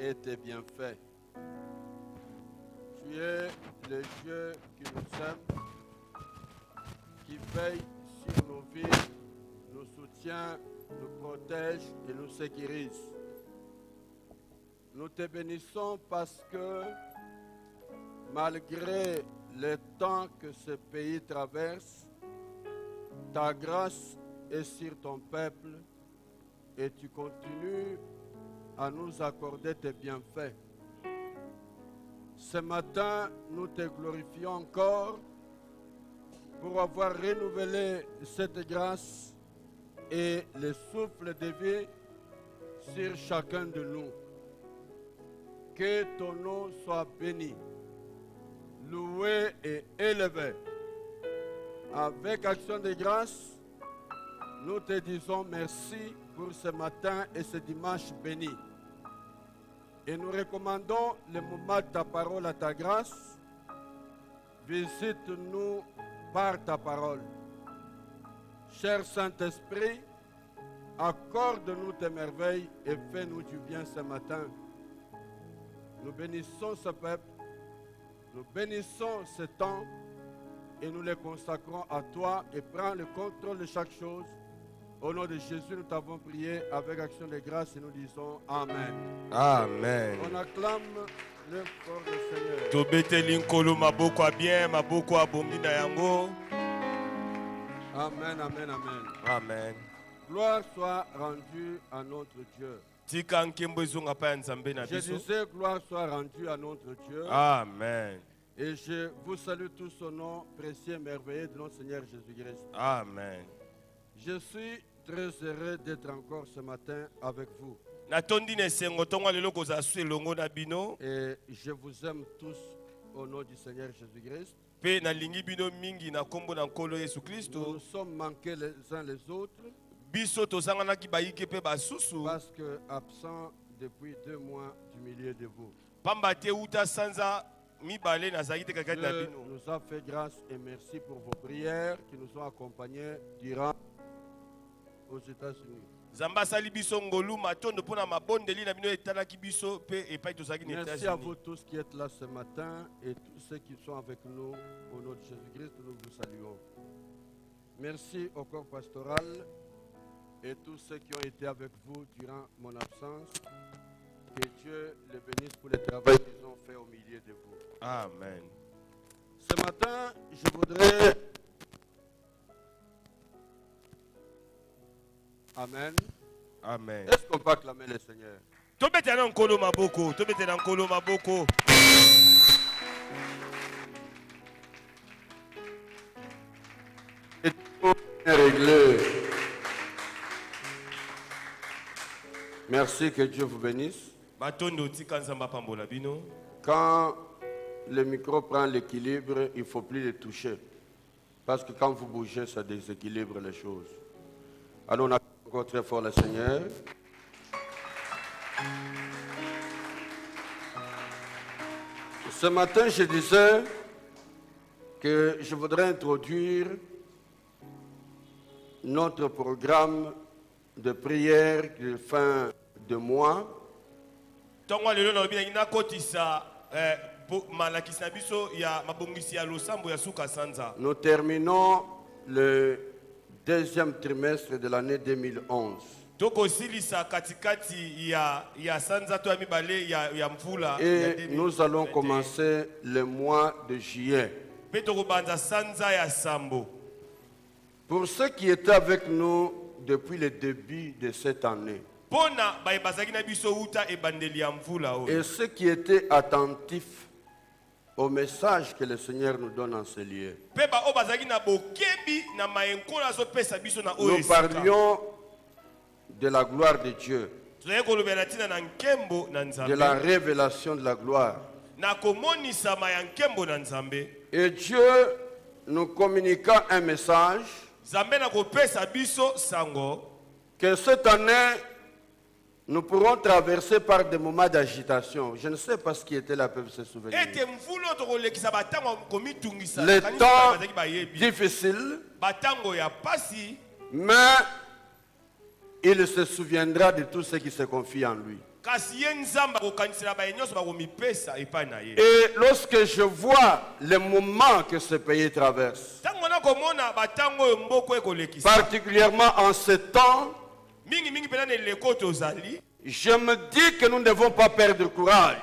et tes bienfaits. Tu es le Dieu qui nous aime, qui veille sur nos vies, nous soutient, nous protège et nous sécurise. Nous te bénissons parce que malgré le temps que ce pays traverse, ta grâce est sur ton peuple et tu continues à nous accorder tes bienfaits. Ce matin, nous te glorifions encore pour avoir renouvelé cette grâce et le souffle de vie sur chacun de nous. Que ton nom soit béni, loué et élevé. Avec action de grâce, nous te disons merci pour ce matin et ce dimanche béni. Et nous recommandons le moment de ta parole à ta grâce. Visite-nous par ta parole. Cher Saint-Esprit, accorde-nous tes merveilles et fais-nous du bien ce matin. Nous bénissons ce peuple, nous bénissons ce temps et nous les consacrons à toi et prends le contrôle de chaque chose. Au nom de Jésus, nous t'avons prié avec action de grâce et nous disons Amen. Amen. On acclame le corps du Seigneur. Tobeteli nkolo maboko a bien, maboko a bombi na yango. Amen, amen, amen. Amen. Gloire soit rendue à notre Dieu. Tika nkembo ezonga pa ya Nzambe na Je biso. disais, gloire soit rendue à notre Dieu. Amen. Et je vous salue tous au nom précieux et merveilleux de notre Seigneur Jésus-Christ. Amen. Je suis très heureux d'être encore ce matin avec vous. Natondi na esengo tongo lelo kozala su elongo na bino. Et je vous aime tous au nom du Seigneur Jésus-Christ. Pe nalingi bino mingi na kombo na nkolo Yesu Kristo. Nous sommes manqués les uns les autres Biso tozanganaki bayike pe basusu. parce que absents depuis 2 mois du milieu de vous. Pamba te uta sanza mibale nazali te kakati na Dieu bino. nous a fait grâce et merci pour vos prières qui nous ont accompagnés durant aux États-Unis. Zamba sali biso ngolu matondo pona mabondeli na bino etalaki biso pe epai tozaki na Merci à États-Unis. vous tous qui êtes là ce matin et tous ceux qui sont avec nous au nom de Jésus-Christ, nous vous saluons. Merci au corps pastoral et tous ceux qui ont été avec vous durant mon absence. Que Dieu les bénisse pour le travail qu'ils ont fait au milieu de vous. Amen. Ce matin, je voudrais... Amen. Amen. Est-ce qu'on peut acclamer le Seigneur? Tobete na nkolo maboko, tobete na nkolo maboko. Et tout est réglé. Merci, que Dieu vous bénisse. Batondo tika nzamba pambola bino. Quand le micro prend l'équilibre, il ne faut plus le toucher. Parce que quand vous bougez, ça déséquilibre les choses. Alors on acclame encore très fort le Seigneur. Ce matin, je disais que je voudrais introduire notre programme de prière de fin de mois. Tongo lelo na bina ina kotisa malakisi na biso ya mabongisi ya losambo ya suka sanza. Nous terminons le deuxième trimestre de l'année 2011. Toko silisa katikati ya sanza to ya mibale ya mvula. Et nous allons commencer le mois de juillet. Pe toko banza sanza ya sambo. Pour ceux qui étaient avec nous depuis le début de cette année, Pona bayebazaki na biso uta ebandeli ya mvula o. et ceux qui étaient attentifs au message que le Seigneur nous donne en ce lieu, Pe ba o bazaki na bokebi na mayenkola so pesa biso na o nous esika. parlions de la gloire de Dieu, Tozali kolobela tina na nkembo na de Nzambe. la révélation de la gloire. Na komonisama ya nkembo na Nzambe. Et Dieu nous communiqua un message Nzambe na kopesa biso sango. que cette année, nous pourrons traverser par des moments d'agitation. Je ne sais pas ce qui était là, peuvent se souvenir. Ete mvulo tokolekisa batango komitungisa. Les Kanisa temps bazaki bayebi. difficiles, Batango ya pasi. mais il se souviendra de tout ce qui se confie en lui. Et lorsque je vois les moments que ce pays traverse, particulièrement en ce temps, je me dis que nous ne devons pas perdre courage.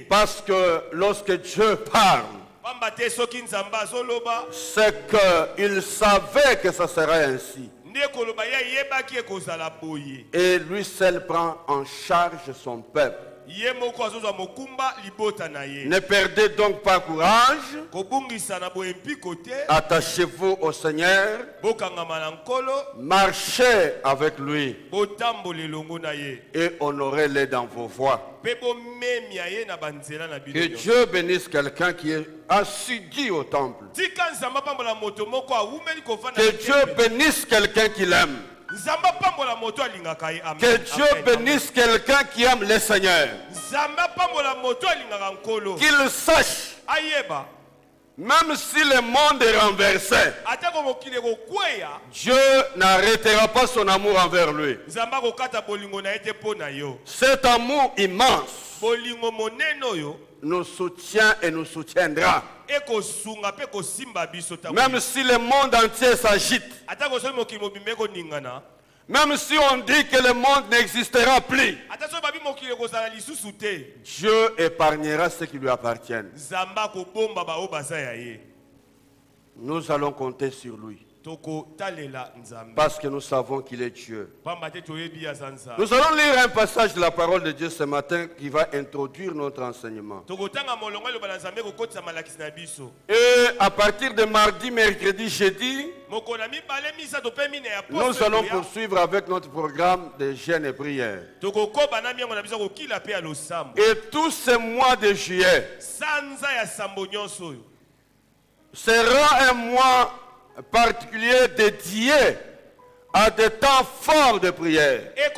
Parce que lorsque Dieu parle, c'est qu'il savait que ça serait ainsi. Et lui seul prend en charge son peuple. Ne perdez donc pas courage. Attachez-vous au Seigneur. Marchez avec lui. Et honorez-les dans vos voies. Que Dieu bénisse quelqu'un qui est assidu au temple. Que Dieu bénisse quelqu'un qui l'aime. Que Dieu bénisse quelqu'un qui aime le Seigneur. Qu'il sache, même si le monde est renversé, Dieu n'arrêtera pas son amour envers lui. Cet amour immense nous soutient et nous soutiendra. Même si le monde entier s'agite, même si on dit que le monde n'existera plus, Dieu épargnera ce qui lui appartient. Nous allons compter sur lui. Parce que nous savons qu'il est Dieu. Nous allons lire un passage de la parole de Dieu ce matin qui va introduire notre enseignement. Et à partir de mardi, mercredi, jeudi, nous allons poursuivre avec notre programme de jeûne et prière. Et tous ces mois de juillet sera un moit particulier dédié à des temps forts de prière, des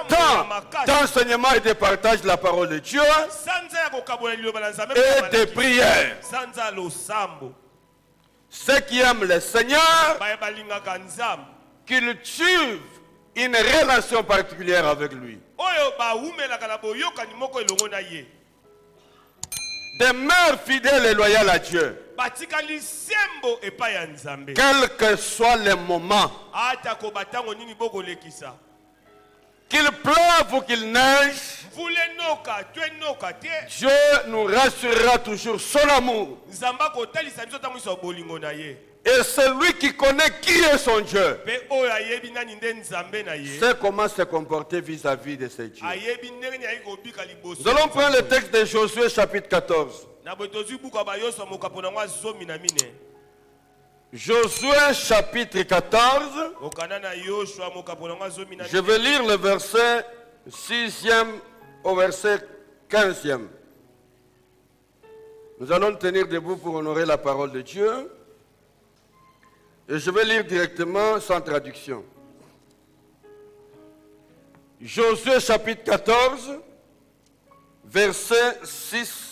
temps d'enseignement et de partage de la parole de Dieu et de prière. Ceux qui aiment le Seigneur cultivent une relation particulière avec lui. Demeure fidèle et loyal à Dieu. Quel que soit le moment, qu'il pleuve ou qu'il neige, Dieu nous rassurera toujours son amour. Et celui qui connaît qui est son Dieu sait comment se comporter vis-à-vis de ce Dieu. Nous allons prendre le texte de Josué chapitre 14. Josué chapitre 14. Je vais lire le verset 6e au verset 15e. Nous allons tenir debout pour honorer la parole de Dieu. Et je vais lire directement sans traduction. Josué chapitre 14, versets 6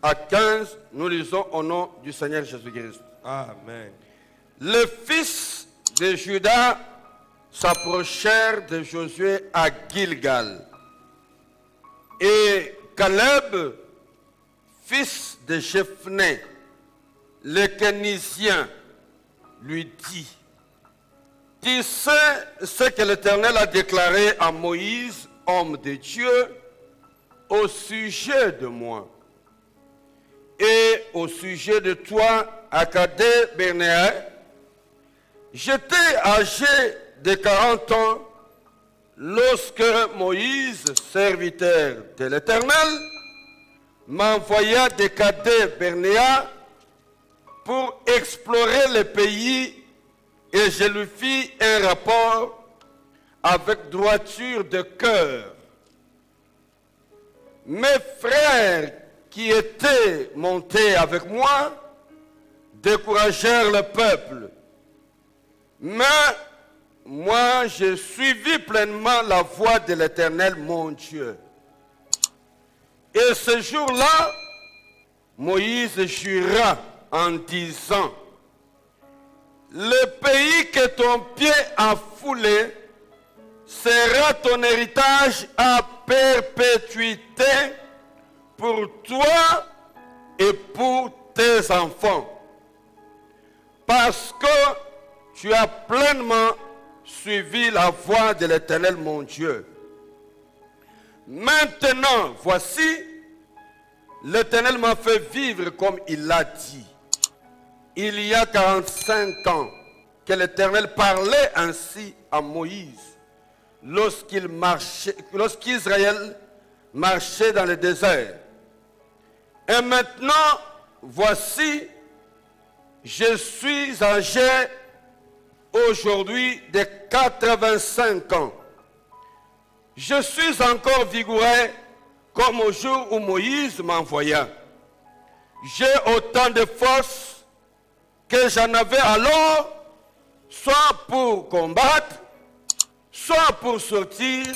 à 15, nous lisons au nom du Seigneur Jésus-Christ. Amen. Les fils de Juda s'approchèrent de Josué à Gilgal. Et Caleb, fils de Jephné, le Kénisien, lui dit: tu sais ce que l'Éternel a déclaré à Moïse, homme de Dieu, au sujet de moi et au sujet de toi à Kadé-Bernéa. J'étais âgé de 40 ans lorsque Moïse, serviteur de l'Éternel, m'envoya de Kadé-Bernéa pour explorer le pays, et je lui fis un rapport avec droiture de cœur. Mes frères qui étaient montés avec moi découragèrent le peuple, mais moi j'ai suivi pleinement la voie de l'Éternel mon Dieu. Et ce jour-là, Moïse jura en disant: le pays que ton pied a foulé, sera ton héritage à perpétuité pour toi et pour tes enfants, parce que tu as pleinement suivi la voie de l'Éternel mon Dieu. Maintenant, voici, l'Éternel m'a fait vivre comme il l'a dit. Il y a 45 ans que l'Éternel parlait ainsi à Moïse lorsqu'Israël marchait dans le désert. Et maintenant, voici, je suis âgé aujourd'hui de 85 ans. Je suis encore vigoureux comme au jour où Moïse m'envoya. J'ai autant de force que j'en avais alors, soit pour combattre, soit pour sortir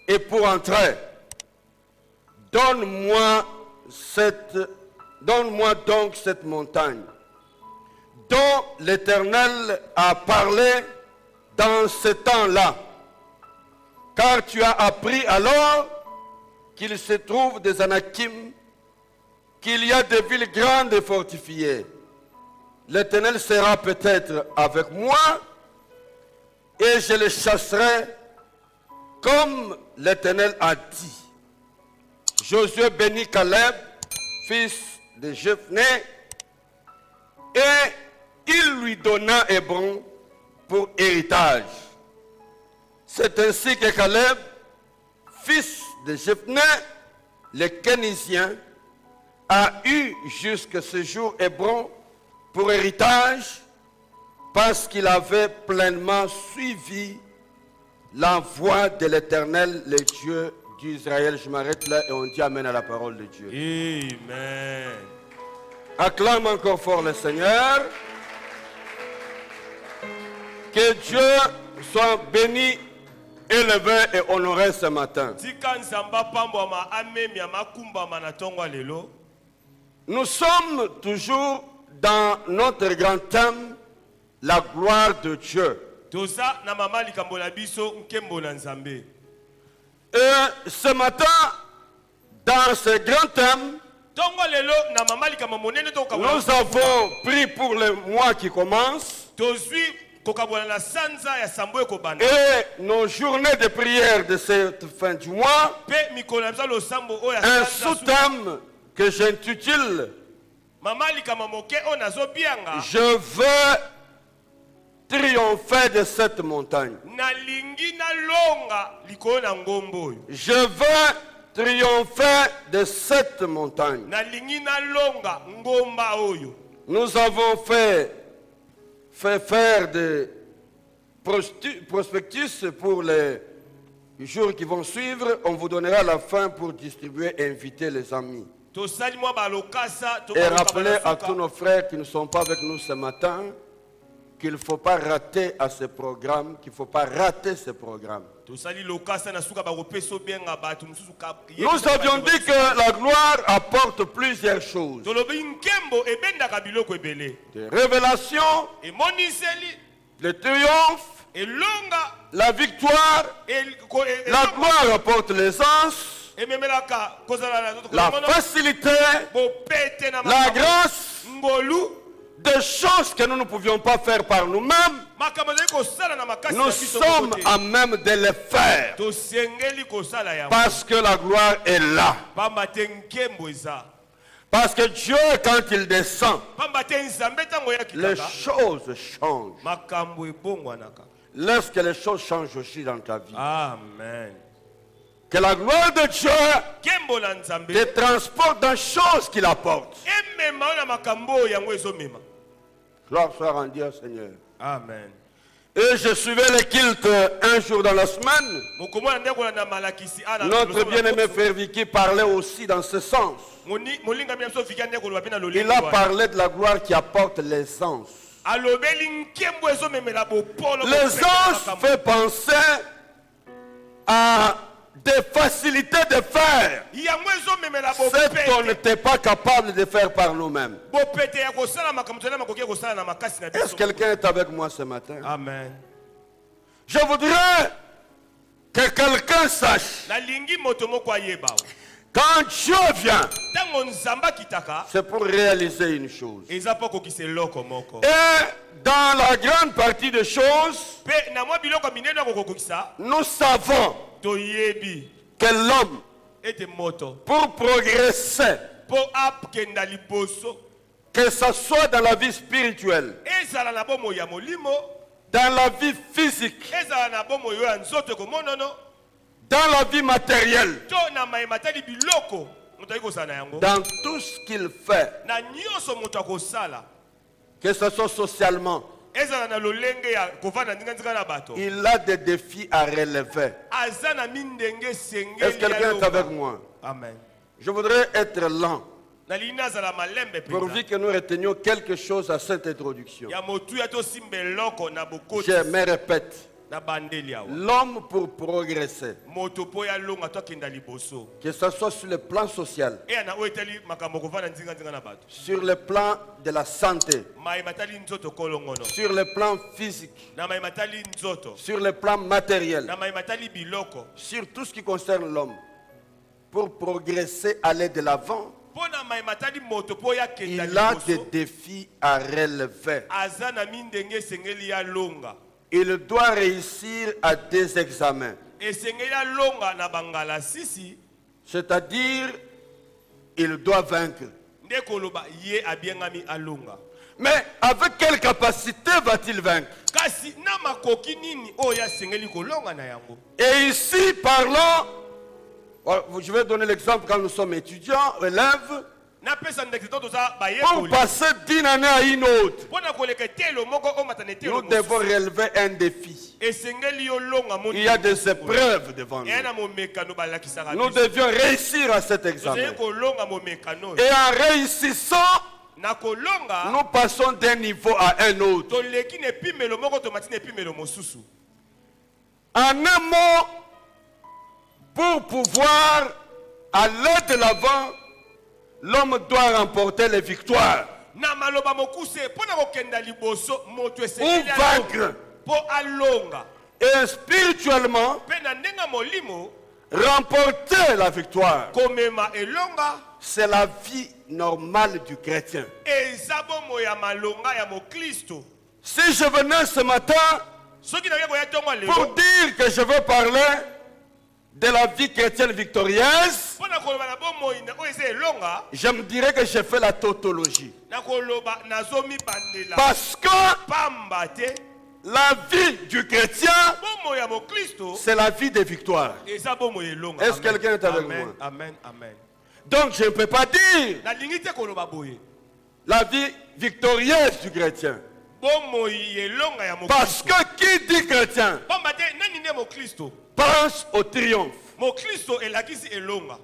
et pour entrer. Donne-moi donc cette montagne dont l'Éternel a parlé dans ce temps-là. Car tu as appris alors qu'il se trouve des Anakim, qu'il y a des villes grandes et fortifiées. L'Éternel sera peut-être avec moi et je les chasserai comme l'Éternel a dit. Josué bénit Caleb, fils de Jephné, et il lui donna Hébron pour héritage. C'est ainsi que Caleb, fils de Jephné, le Kénisien, a eu jusqu'à ce jour Hébron pour héritage, parce qu'il avait pleinement suivi la voie de l'Éternel, le Dieu d'Israël. Je m'arrête là et on dit Amen à la parole de Dieu. Amen. Acclame encore fort le Seigneur. Que Dieu soit béni, élevé et honoré ce matin. Nous sommes toujours dans notre grand thème, la gloire de Dieu. Et ce matin, dans ce grand thème, nous avons pris pour le mois qui commence et nos journées de prière de cette fin du mois, un sous-thème que j'intitule « Je veux triompher de cette montagne ». Je veux triompher de cette montagne. Nous avons fait faire des prospectus pour les jours qui vont suivre. On vous donnera la fin pour distribuer et inviter les amis. Et rappeler à tous nos frères qui ne sont pas avec nous ce matin qu'il ne faut pas rater à ce programme, qu'il ne faut pas rater ce programme. Nous avions dit que la gloire apporte plusieurs choses. Des révélations, le triomphe, la victoire, la gloire apporte l'aisance, la facilité, la grâce, des choses que nous ne pouvions pas faire par nous-mêmes. Nous sommes à même de les faire parce que la gloire est là. Parce que Dieu, quand il descend, les choses changent. Laisse que les choses changent aussi dans ta vie. Amen. Que la gloire de Dieu te transporte dans les choses qu'il apporte. Gloire soit rendue au Seigneur. Amen. Et je suivais le culte un jour dans la semaine. Notre bien-aimé frère Vicky parlait aussi dans ce sens. Il a parlé de la gloire qui apporte l'aisance. L'aisance fait penser à des facilités de faire ce qu'on n'était pas capable de faire par nous-mêmes. Est-ce que quelqu'un est avec moi ce matin? Amen. Je voudrais Que quelqu'un sache. nalingi moto moko ayeba Quand Dieu vient, tango nzamba kitaka c'est pour réaliser une chose. eza po kokisa eloko moko Et dans la grande partie des choses, pe na mwa biloko minene akokokisa nous savons toyebi que l'homme, ete moto pour progresser, po apkenda liboso que ce soit dans la vie spirituelle, ezala na bomoi ya molimo dans la vie physique, ezala na bomoi oyo ya nzoto komonono dans la vie matérielle, to na mayema tali biloko moto ayi kosala na yango dans tout ce qu'il fait, na nyonso moto akosala que ce soit socialement, ezala na lolenge ya kovanda ndinga na bato il a des défis à relever. aza na mindenge Est-ce que sengeli quelqu'un est avec moi? amen Je voudrais être lent, nalingi nazala malembe pourvu mpenza que nous retenions quelque chose à cette introduction. ya motuya tosimba eloko na bokoti Je me répète, na bandeli awa l'homme pour progresser, moto po ya longa to akenda liboso que ce soit sur le plan social, eya na oyo etali makambo kovanda ndinga na bato sur le plan de la santé, mayema tali nzoto kolongono sur le plan physique, na mayema tali nzoto sur le plan matériel, na mayema tali biloko sur tout ce qui concerne l'homme, pour progresser, aller de l'avant, mpo na mayema tali moto po ya kenda il a des liboso défis à relever. aza na mindenge esengeli ya longa Il doit réussir à des examens. esengeli ya longa na bangala sisi C'est-à-dire, il doit vaincre. nde koloba ye abiengami alonga Mais avec quelle capacité va-t-il vaincre? kasi na makoki nini oyo asengeli kolonga na yango Et ici, parlons, je vais donner l'exemple quand nous sommes étudiants, élèves, napesa ndeke to toza pour bayekoli passer d'une année à une autre, mpo na koleka etelo moko omata na etelo nous devons mosusu relever un défi. esengeli yo longa Il y a des épreuves devant nous. eya na momekano balakisaka Nous biso devions réussir à cet examen. tozali kolonga momekano Et en réussissant, na kolonga nous passons d'un niveau à un autre. toleki na epimelo moko tomati na epimelo mosusu En un mot, pour pouvoir aller de l'avant, l'homme doit remporter les victoires na maloba mokuse mpo na kokenda liboso moto ou esengeli vaincre. mpo alonga Et spirituellement, mpe na ndenge molimo remporter la victoire. komema elonga C'est la vie normale du chrétien. eza bomo ya malonga ya moklisto Si je venais ce matin soki nakoki koya ntongo ya pour lelo dire que je veux parler de la vie chrétienne victorieuse, mpo na koloba na bomoi oyo eza elonga je me dirais que j'ai fait la tautologie. na koloba nazomibandela Parce que pamba te la vie du chrétien, bomoi ya moklisto c'est la vie des victoires. eza bomoi elonga Est-ce que Amen. quelqu'un est avec Amen, moi? amen amen Donc je ne peux pas dire nalingi te koloba boye la vie victorieuse du chrétien. bomoi elonga ya Parce moklisto que qui dit chrétien pamba te nani nde moklisto pense au triomphe. moklisto elakisi elonga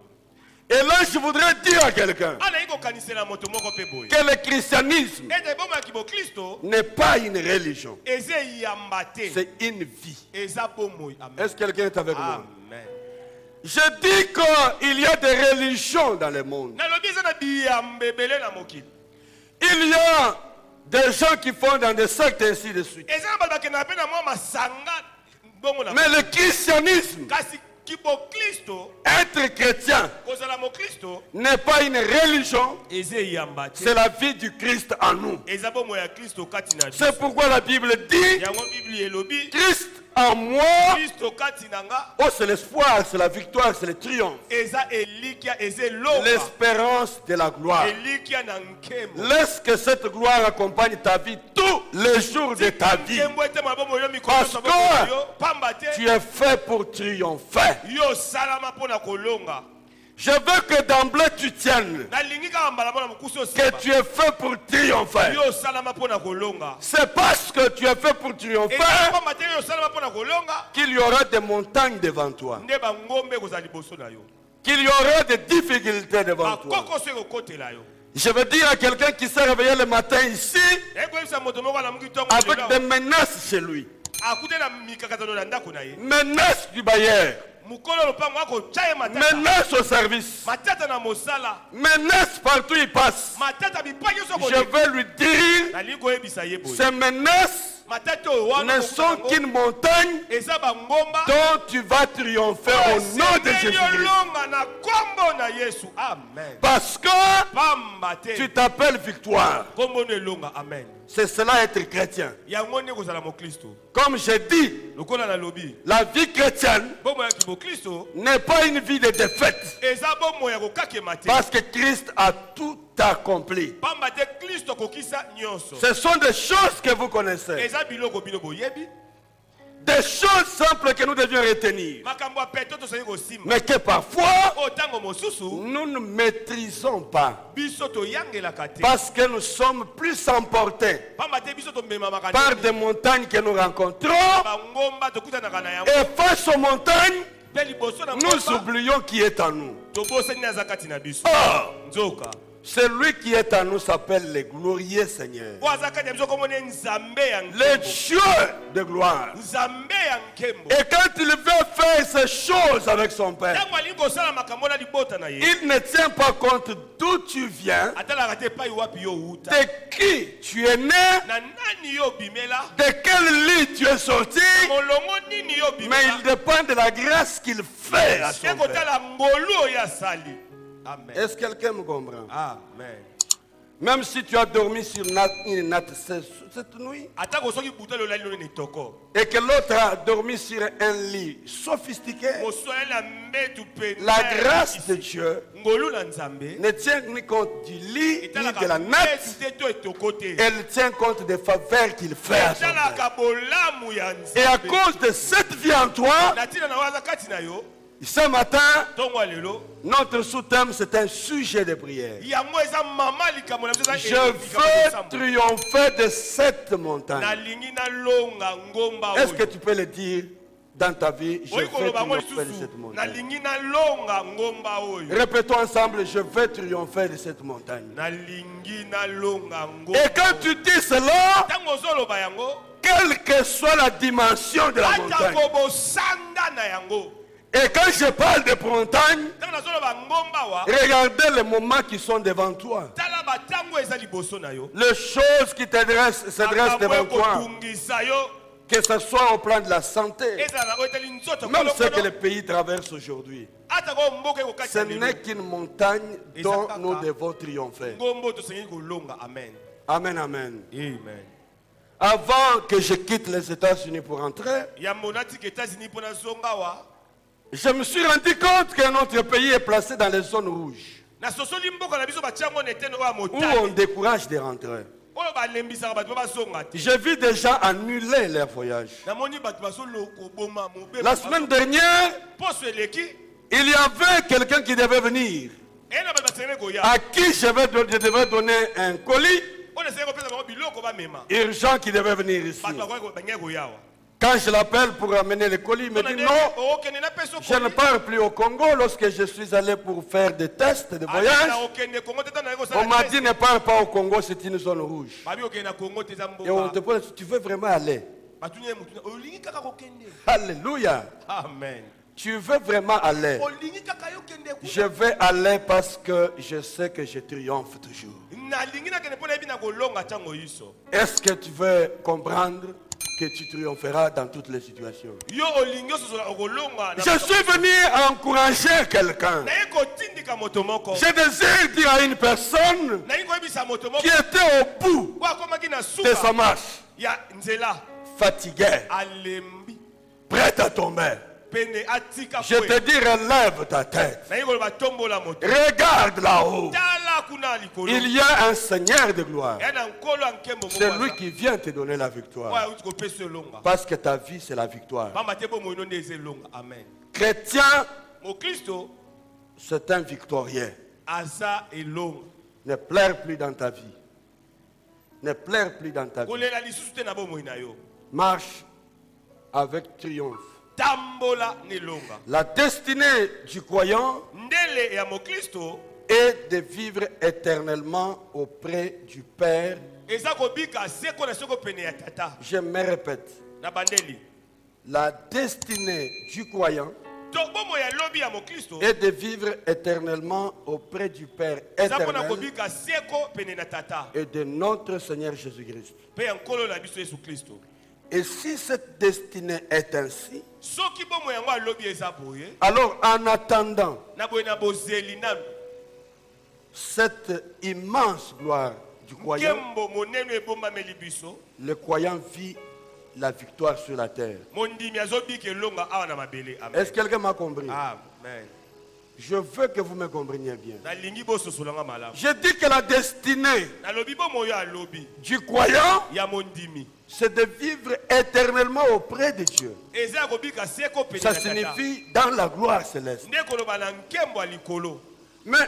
Et là, je voudrais dire à quelqu'un anayi kokanisela moto moko mpe boye que le christianisme ete bomoyaki moklisto n'est pas une religion, eza eyamba te c'est une vie. eza bomoi amen Est-ce que quelqu'un est avec moi? amen Je dis qu'il y a des religions dans le monde. nalobi eza na biyamba ebele na mokili Il y a des gens qui font dans des sectes ainsi de suite. eza na bato bakendaka mpe na mwa masanga bongo na Mais le christianisme, kasi kiboklisto être chrétien, kozala moklisto n'est pas une religion, eza eyamba te c'est la vie du Christ en nous. eza bomoi ya kristo kati na biso C'est pourquoi la Bible dit, yango biblia elobi Christ en moi, kristo kati na nga oh c'est l'espoir, c'est la victoire, c'est le triomphe. eza elikya eza elonga L'espérance de la gloire. elikya na nkembo Laisse que cette gloire accompagne ta vie tous les jours de ta vie. nkembo ete mabomo yo mikolo Parce nyonso que maboko yo pamba te tu es fait pour triompher. yo salama mpo na kolonga Je veux que d'emblée tu tiennes nalingi kaka mbala mpo na mokusi que osemba tu es fait pour triompher. yo salama mpo na kolonga C'est parce que tu es fait pour triompher eza pamba te yo salama mpo na kolonga qu'il y aura des montagnes devant toi, nde bangombe ekozala liboso na yo qu'il y aura des difficultés devant toi. bakokoso ekokotela yo Je veux dire à quelqu'un qui s'est réveillé le matin ici ekoyebisa moto moko alamuki ntongo avec lelo des menaces chez lui. akute na mikakatano na ndako na ye Menaces du bailleur, mokolo lopango akotya ye matata menaces au service, matata na mosala menaces partout il passe. matata bipai nyonso Je veux lui dire, nalingi koyebisa ye boye ces menaces ne sont qu'une montagne dont tu vas triompher au nom de Jésus-Christ. Parce que tu t'appelles victoire. C'est cela être chrétien. Comme j'ai dit, la vie chrétienne n'est pas une vie de défaite. Parce que Christ a tout accompli. Ce sont des choses que vous connaissez. Des choses simples que nous devions retenir. Mais que parfois, nous ne maîtrisons pas. Parce que nous sommes plus emportés par des montagnes que nous rencontrons. Et face aux montagnes, nous oublions qui est en nous. Or, celui qui est en nous s'appelle le glorieux Seigneur. Le Dieu de gloire. Et quand il veut faire ces choses avec son Père, il ne tient pas compte d'où tu viens, de qui tu es né, de quel lit tu es sorti, mais il dépend de la grâce qu'il fait à son Père. Est-ce que quelqu'un me comprend? Amen. Même si tu as dormi sur une natte cette nuit, et que l'autre a dormi sur un lit sophistiqué, la grâce de Dieu ne tient ni compte du lit ni de la natte. Elle tient compte des faveurs qu'il fait à son Père. Et à cause de cette vie en toi, ce matin, notre sous-thème, c'est un sujet de prière. Je veux triompher de cette montagne. Est-ce que tu peux le dire dans ta vie? Je veux triompher de cette montagne. Répétons ensemble, je veux triompher de cette montagne. Et quand tu dis cela, quelle que soit la dimension de la montagne, et quand je parle de montagne, regardez les moments qui sont devant toi. Les choses qui s'adressent devant toi, que ce soit au plan de la santé, même ce que le pays traverse aujourd'hui, ce n'est qu'une montagne dont nous devons triompher. Amen, amen. Avant que je quitte les États-Unis pour entrer, je me suis rendu compte que notre pays est placé dans les zones rouges, où on décourage de rentrer. J'ai vu des gens annuler leur voyage. La semaine dernière, il y avait quelqu'un qui devait venir, à qui je devais donner un colis urgent qui devait venir ici. Quand je l'appelle pour amener le colis, il me dit non, je ne pars plus au Congo. Lorsque je suis allé pour faire des tests de voyage, on m'a dit ne pars pas au Congo, c'est une zone rouge. Et on te pose, tu veux vraiment aller? Alléluia. Amen. Tu veux vraiment aller? Je vais aller parce que je sais que je triomphe toujours. Est-ce que tu veux comprendre que tu triompheras dans toutes les situations? Je suis venu encourager quelqu'un. Je désire dire à une personne qui était au bout de sa marche, fatiguée, prête à tomber. Je te dis, relève ta tête. Regarde là-haut. Il y a un Seigneur de gloire. C'est lui qui vient te donner la victoire. Parce que ta vie, c'est la victoire. Chrétien, c'est un victorieux. Ne pleure plus dans ta vie. Ne pleure plus dans ta vie. Marche avec triomphe. La destinée du croyant est de vivre éternellement auprès du Père. Je me répète. La destinée du croyant est de vivre éternellement auprès du Père éternel et de notre Seigneur Jésus-Christ. Et si cette destinée est ainsi, soki bomo yango alobi eza boye alors en attendant na boye na bozeli nanu cette immense gloire du croyant, nkembo monene ebombameli biso le croyant vit la victoire sur la terre. mondimi azobika elonga awa na mabele. Amen. Est-ce que quelqu'un m'a compris? Amen. Je veux que vous me compreniez bien. nalingi bososolanga malamu. Je dis que la destinée nalobi bomo yo alobi du croyant, ya mondimi c'est de vivre éternellement auprès de Dieu. eza kobika seko pene Ça na tata. signifie dans la gloire céleste. nde koloba na nkembo ya likolo. Mais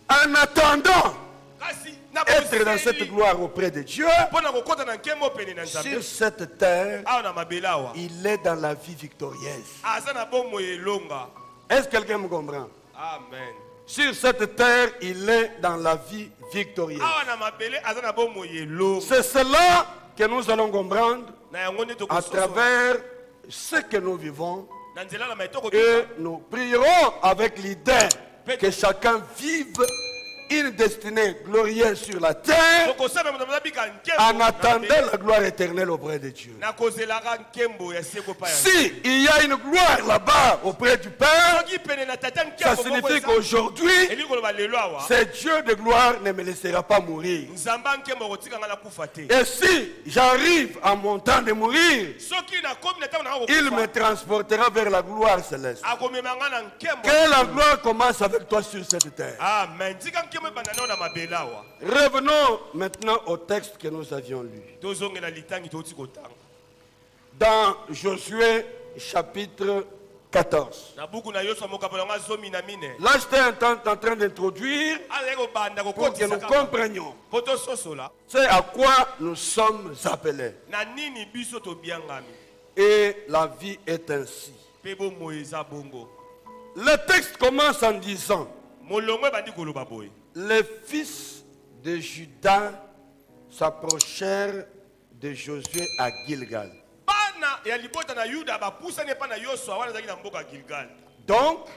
en attendant kasi na être dans cette bozeli gloire auprès de Dieu, mpona kokota na nkembo pene na sur nzambe cette terre, awa na mabele awa il est dans la vie victorieuse. aza na bomo elonga. Est-ce que quelqu'un me comprend? Amen. Sur cette terre, il est dans la vie victorieuse. awa na mabele aza na bomo elonga. C'est cela que nous allons comprendre na yango nde à tokososola travers ce que nous vivons. na nzela na maitoko Et nous prierons avec l'idée que chacun vive une destinée glorieuse sur la terre tokosala moto mozabika nkembo en na attendant mabele. la gloire éternelle auprès de Dieu. na kozelaka nkembo ya seko pa ya Si il y a une gloire là-bas auprès du Père, soki pene na tata ça nkembo moko signifie eza qu'aujourd'hui, elingi koloba lelo awa ce Dieu de gloire ne me laissera pas mourir. nzambe ya nkembo akotikanga na kufa te. Et si j'arrive à mon temps de mourir, soki nakomi na ntango nanga il me kokufa transportera vers la gloire céleste. akomemanga na nkembo. Que la gloire commence avec toi sur cette terre. amen. tika nkembo ebanda nao na mabele awa. Revenons maintenant au texte que nous avions lu. tozongela litangi touti kotanga Dans Josué chapitre 14. na buku na yosua mokambo yango azomi na mine. Là, j'étais en train d'introduire azali kobanda pour que nous kokotisa comprenions po tososola c'est à quoi nous sommes appelés. na nini biso tobiangami Et la vie est ainsi. mpe bomo eza bongo. Le texte commence en disant: molongo ebandi koloba boye les fils de Juda s'approchèrent de Josué à Gilgal. bana ya libota na yuda bapusani epa na yosua wana azalaki na mboka ya gilgal. Donc,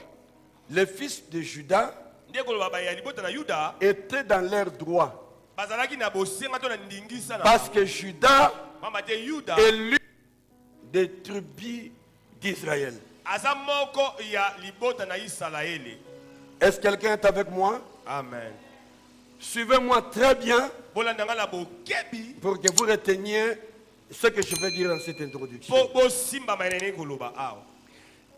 les fils de Juda nde koloba ba ya libota na yuda étaient dans leur droit. bazalaki na bosenga to na ndingisa na Parce que Juda pamba te yuda est l'une des tribus d'Israël. aza moko ya libota na isalaele. Est-ce que quelqu'un est avec moi? Amen. Suivez-moi très bien bolandanga na bokebi pour que vous reteniez ce que je vais dire dans cette introduction. po bosimbama enene koloba awa.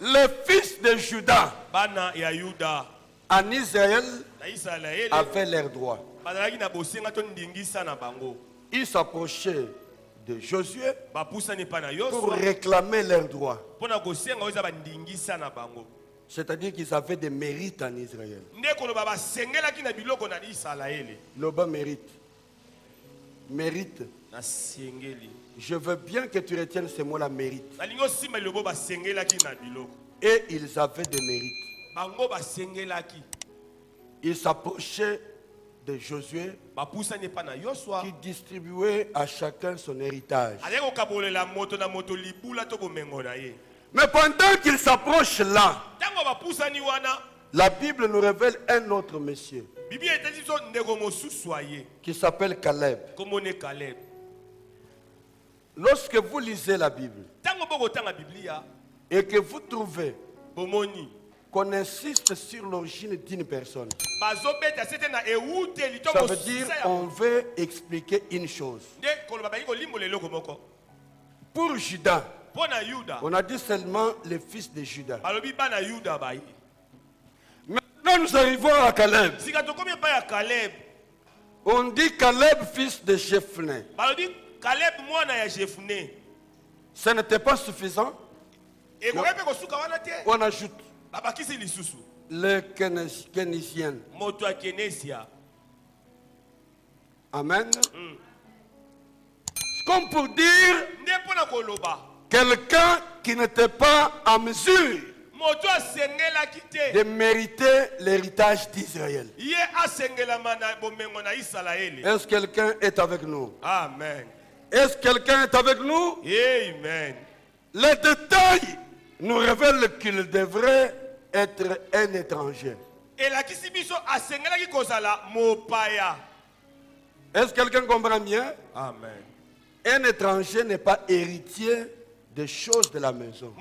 Les fils de Juda bana ya yuda en Israël na isalaele avaient leurs droits. bazalaki na bosenga to ndingisa na bango. Ils s'approchaient de Josué bapusani epa na pour yosua réclamer leurs droits. mpo na kosenga oyo eza bandingisa na bango. C'est-à-dire qu'ils avaient des mérites en Israël. nde koloba basengelaki na biloko na isalaele. Loba mérite. Mérite. nasengeli Je veux bien que tu retiennes ce mot-là, mérite. nalingi osimba lilobo basengelaki na biloko. Et ils avaient des mérites. bango basengelaki Ils s'approchaient de Josué bapusani epa na yosua qui distribuait à chacun son héritage. azali kokabolela moto na moto libula to bomengo na ye. Mais pendant qu'ils s'approchent là, ntango bapusani wana la Bible nous révèle un autre monsieur biblia etali biso ndeko mosusu aye qui s'appelle Caleb. komone kaleb. Lorsque vous lisez la Bible ntango bokotanga biblia et que vous trouvez bomoni qu'on insiste sur l'origine d'une personne, bazobeta sete na euteli to ça veut dire mosisa on veut expliquer une chose. nde koloba bayi kolimbola eloko moko. Pour Judas, mpo na yuda on a dit seulement les fils de Judas. balobi bana yuda bayi. Maintenant nous arrivons à Caleb. sika tokomi epai ya kaleb On dit Caleb fils de Jephné. balobi kaleb mwana ya jefune. Ce n'était pas suffisant. ekoki mpe kosuka wana te On ajoute babakisi lisusu les Kénisiens. moto ya kenesia. Amen. Comme pour dire nde mpo na koloba quelqu'un qui n'était pas en mesure moto asengelaki te de mériter l'héritage d'Israël. ye asengelama na bomengo na isalaele. Est-ce que quelqu'un est avec nous? Amen. Est-ce que quelqu'un est avec nous? Amen. Les détails nous révèlent qu'il devrait être un étranger. elakisi biso asengelaki kozala mopaya. Est-ce que quelqu'un comprend bien? Amen. Un étranger n'est pas héritier des choses de la maison.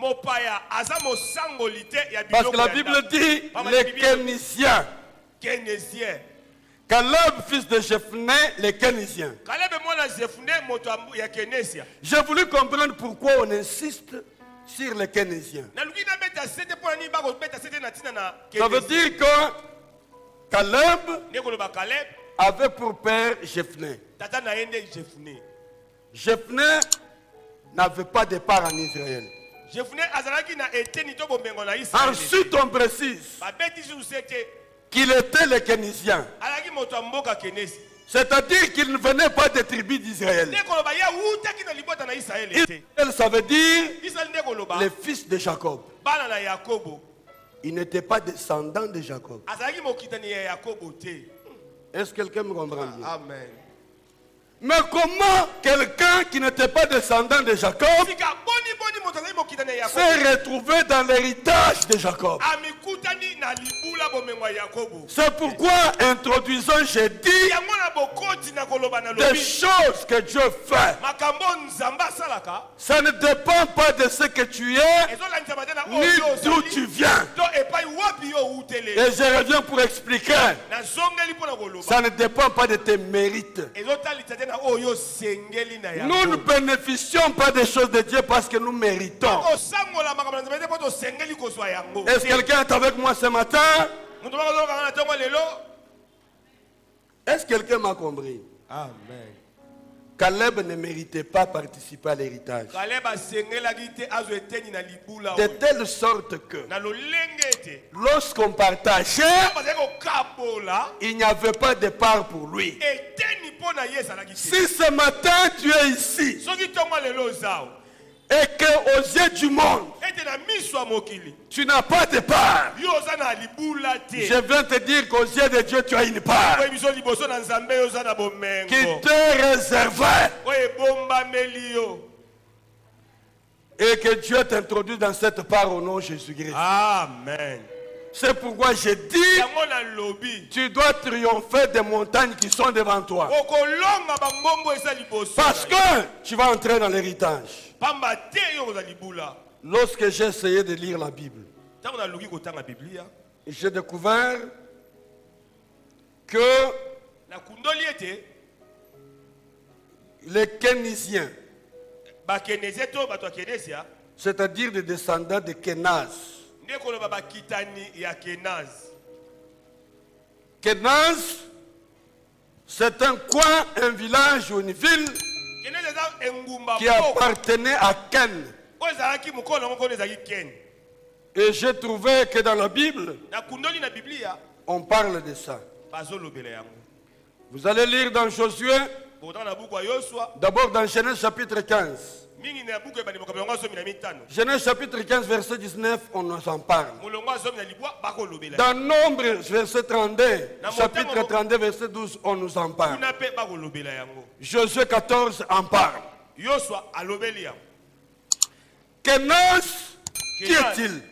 Parce que la Bible dit les Kénisiens. Caleb, fils de Jephné, les Kénisiens. J'ai voulu comprendre pourquoi on insiste sur les Kénisiens. Ça veut dire que Caleb avait pour père Jephné. Jephné n'avait pas de part en Israël. Ensuite, on précise qu'il était le Kénisien. C'est-à-dire qu'il ne venait pas des tribus d'Israël. Israël, ça veut dire les fils de Jacob. Il n'était pas descendant de Jacob. Est-ce que quelqu'un me comprend bien? Amen. Mais comment quelqu'un qui n'était pas descendant de Jacob s'est retrouvé dans l'héritage de Jacob? C'est pourquoi, introduisons, j'ai dit des choses que Dieu fait. Ça ne dépend pas de ce que tu es, ni d'où tu viens. Et je reviens pour expliquer. Ça ne dépend pas de tes mérites. Nous ne bénéficions pas des choses de Dieu parce que nous méritons. Est-ce que quelqu'un est avec moi ce matin? Est-ce que quelqu'un m'a compris? Amen. Caleb ne méritait pas participer à l'héritage. De telle sorte que lorsqu'on partageait, il n'y avait pas de part pour lui. Si ce matin tu es ici et qu'aux yeux du monde tu n'as pas de part, je viens te dire qu'aux yeux de Dieu tu as une part qui t'est réservée et que Dieu t'introduise dans cette part au nom de Jésus-Christ. Amen. C'est pourquoi je dis, tu dois triompher des montagnes qui sont devant toi. Parce que tu vas entrer dans l'héritage. Lorsque j'ai essayé de lire la Bible, j'ai découvert que les Kénisiens, c'est-à-dire des descendants de Kénaz, Kénaz, c'est un coin, un village ou une ville qui appartenait à Ken. Et j'ai trouvé que dans la Bible, on parle de ça. Vous allez lire dans Josué, d'abord dans Genèse chapitre 15. Genèse chapitre 15, verset 19, on nous en parle. Dans Nombre, verset 32, chapitre 32, verset 12, on nous en parle. Josué 14 en parle. Kénaz, qui est-il?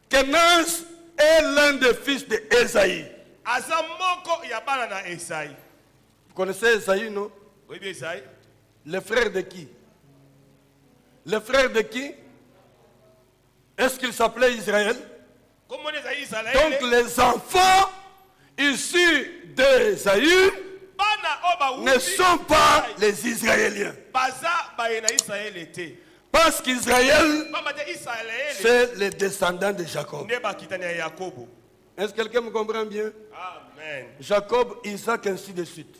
Kénaz est l'un des fils d'Ésaïe. Vous connaissez Ésaïe, non? Oui, bien Ésaïe. Le frère de qui? Le frère de qui? Est-ce qu'il s'appelait Israël? Donc les enfants issus d'Ésaïe ne sont pas les Israéliens. Parce qu'Israël, c'est les descendants de Jacob. Est-ce que quelqu'un me comprend bien? Amen. Jacob, Isaac, ainsi de suite.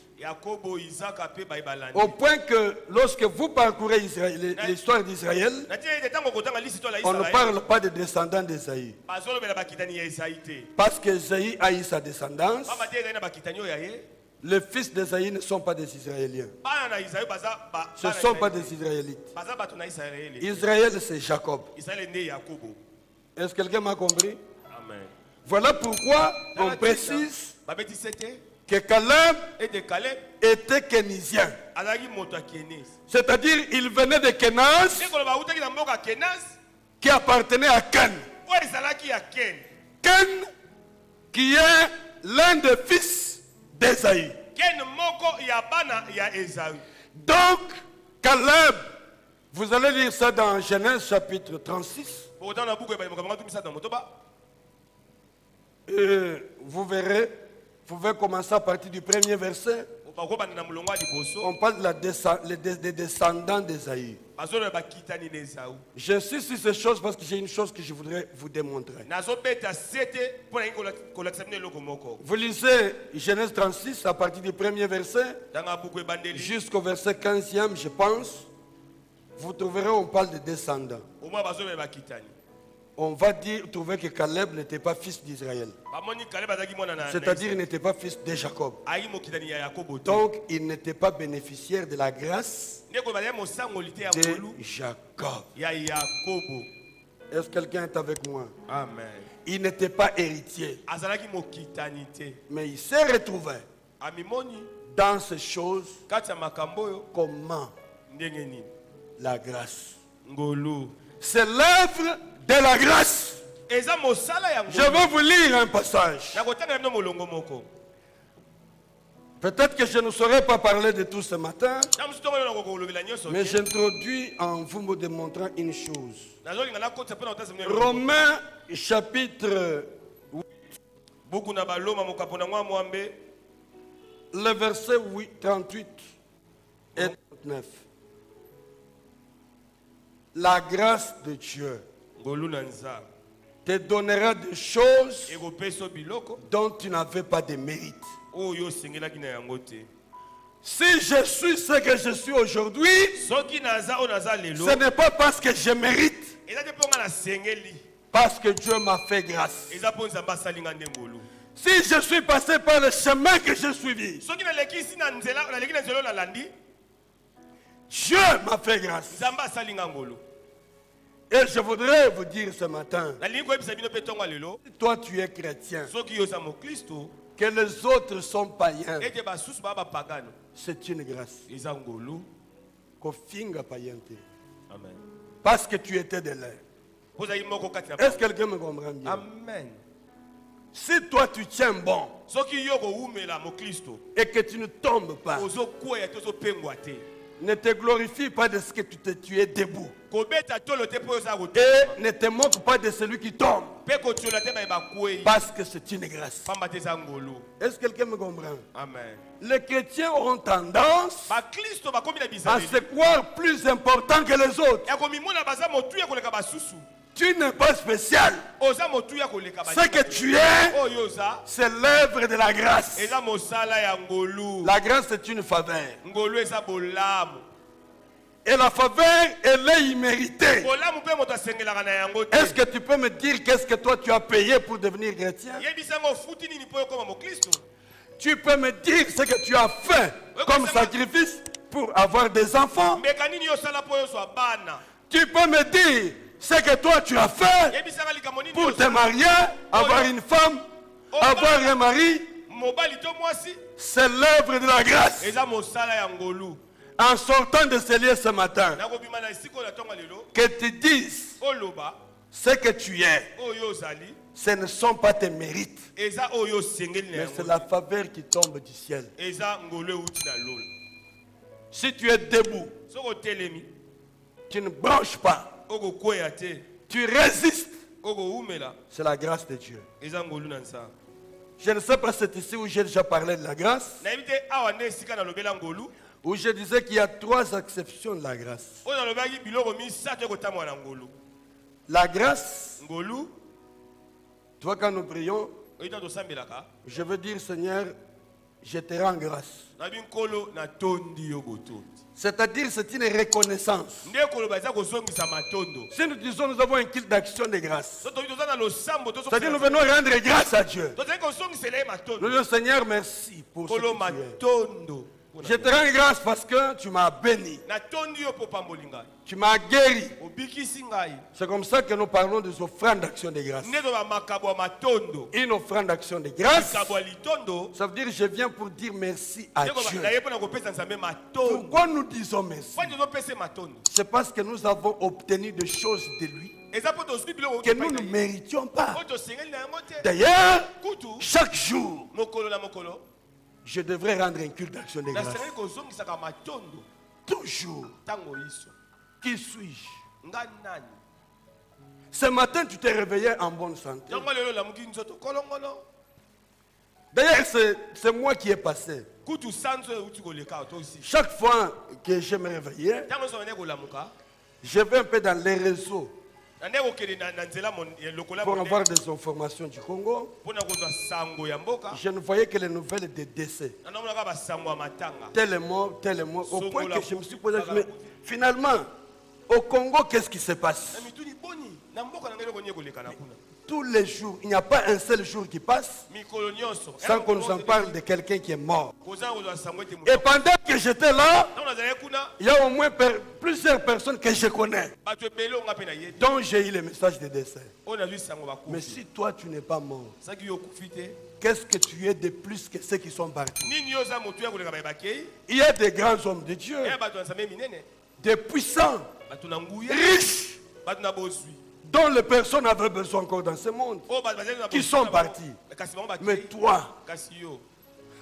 Au point que lorsque vous parcourez l'histoire d'Israël, on ne parle pas de descendants d'Ésaïe. Parce qu'Ésaïe a eu sa descendance. Les fils d'Ésaïe ne sont pas des Israéliens. Ce ne sont pas des Israélites. Israël, c'est Jacob. Est-ce que quelqu'un m'a compris? Amen. Voilà pourquoi on précise que Caleb était kénisien. C'est-à-dire il venait de Kénaz qui appartenait à Ken. Ken qui est l'un des fils d'Ésaïe. Donc, Caleb, vous allez lire ça dans Genèse chapitre 36. Et vous verrez, vous pouvez commencer à partir du premier verset. On parle des descendants d'Ésaü. J'insiste sur ces choses parce que j'ai une chose que je voudrais vous démontrer. Vous lisez Genèse 36 à partir du premier verset jusqu'au verset 15e, je pense. Vous trouverez, on parle de descendants. On va trouver que Caleb n'était pas fils d'Israël. C'est-à-dire qu'il n'était pas fils de Jacob. Donc il n'était pas bénéficiaire de la grâce de Jacob. Est-ce que quelqu'un est avec moi? Amen. Il n'était pas héritier. Mais il s'est retrouvé dans ces choses. Comment? La grâce. C'est l'œuvre de la grâce. Je vais vous lire un passage. Peut-être que je ne saurais pas parler de tout ce matin, mais j'introduis en vous me démontrant une chose. Romains chapitre 8, le verset 38 et 39. La grâce de Dieu te donnera des choses dont tu n'avais pas de mérite. Si je suis ce que je suis aujourd'hui, ce n'est pas parce que je mérite, parce que Dieu m'a fait grâce. Si je suis passé par le chemin que j'ai suivi, Dieu m'a fait grâce. Et je voudrais vous dire ce matin, toi tu es chrétien, que les autres sont païens, c'est une grâce. Parce que tu étais de l'air. Est-ce que quelqu'un me comprend bien? Amen. Si toi tu tiens bon et que tu ne tombes pas, ne te glorifie pas de ce que tu es debout. Et ne te moque pas de celui qui tombe. Parce que c'est une grâce. Est-ce que quelqu'un me comprend? Amen. Les chrétiens auront tendance à se croire plus important que les autres. Tu n'es pas spécial. Ce que tu es, c'est l'œuvre de la grâce. La grâce, c'est une faveur. Et la faveur, elle est imméritée. Est-ce que tu peux me dire qu'est-ce que toi tu as payé pour devenir chrétien? Tu peux me dire ce que tu as fait comme sacrifice pour avoir des enfants? Tu peux me dire ce que toi tu as fait pour te marier, avoir une femme, avoir un mari? C'est l'œuvre de la grâce. En sortant de ce lieu ce matin, que tu dises ce que tu es, ce ne sont pas tes mérites, mais c'est la faveur qui tombe du ciel. Si tu es debout, tu ne branches pas, tu résistes, c'est la grâce de Dieu. Je ne sais pas si c'est ici où j'ai déjà parlé de la grâce, où je disais qu'il y a 3 exceptions de la grâce. La grâce, toi quand nous prions, je veux dire Seigneur, je te rends grâce. C'est-à-dire c'est une reconnaissance. Si nous disons nous avons un culte d'action de grâce, c'est-à-dire nous venons rendre grâce à Dieu. Nous disons Seigneur merci pour ce que tu es. Je te rends grâce parce que tu m'as béni. Tu m'as guéri. C'est comme ça que nous parlons des offrandes d'action de grâce. Une offrande d'action de grâce, ça veut dire je viens pour dire merci à Dieu. Pourquoi nous disons merci? C'est parce que nous avons obtenu des choses de lui que nous ne méritions pas. D'ailleurs, chaque jour, je devrais rendre un culte d'action de grâce. nasengeli kozongisa matondo Toujours. ntango iso Qui suis-je? nga nani Ce matin, tu t'es réveillé en bonne santé. ntango lelo lamuki nzoto kolongono D'ailleurs, c'est moi qui ai passé. kutu sanzo euti koleka to aussi Chaque fois que je me réveillais, ntango so nde kolamuka je vais un peu dans les réseaux nde kokende na nzela lokola pour avoir des informations du Congo. mpona kozwa sango ya mboka Je ne voyais que les nouvelles des décès. namonaka basango ya matanga Tel est mort, au point que je me suis posé, mais finalement, au Congo, qu'est-ce qui se passe? na mituni boni na mboka na ngeli konye koleka na kuna Tous les jours, il n'y a pas un seul jour qui passe mikolo nyonso sans qu'on nous en parle de quelqu'un qui est mort. kozala kozwa sango ete Et pendant que j'étais là, ntango nazalaki kuna il y a au moins plusieurs personnes que je connais, bato ebele onga mpe na ye te dont j'ai eu le message de décès. oyo nazwi sango Mais bakufi si toi, tu n'es pas mort, saki yo okufi te qu'est-ce que tu es de plus que ceux qui sont partis? nini yo oza motu ya koleka baye bakei Il y a des grands hommes de Dieu, eya bato na nzambe minene des puissants, bato na nguya riches, bato na bozwi dont les personnes avaient besoin encore dans ce monde, oyo bato bazali na qui bozwi sont na bango, partis. kasi bango Mais bakei toi, kasi yo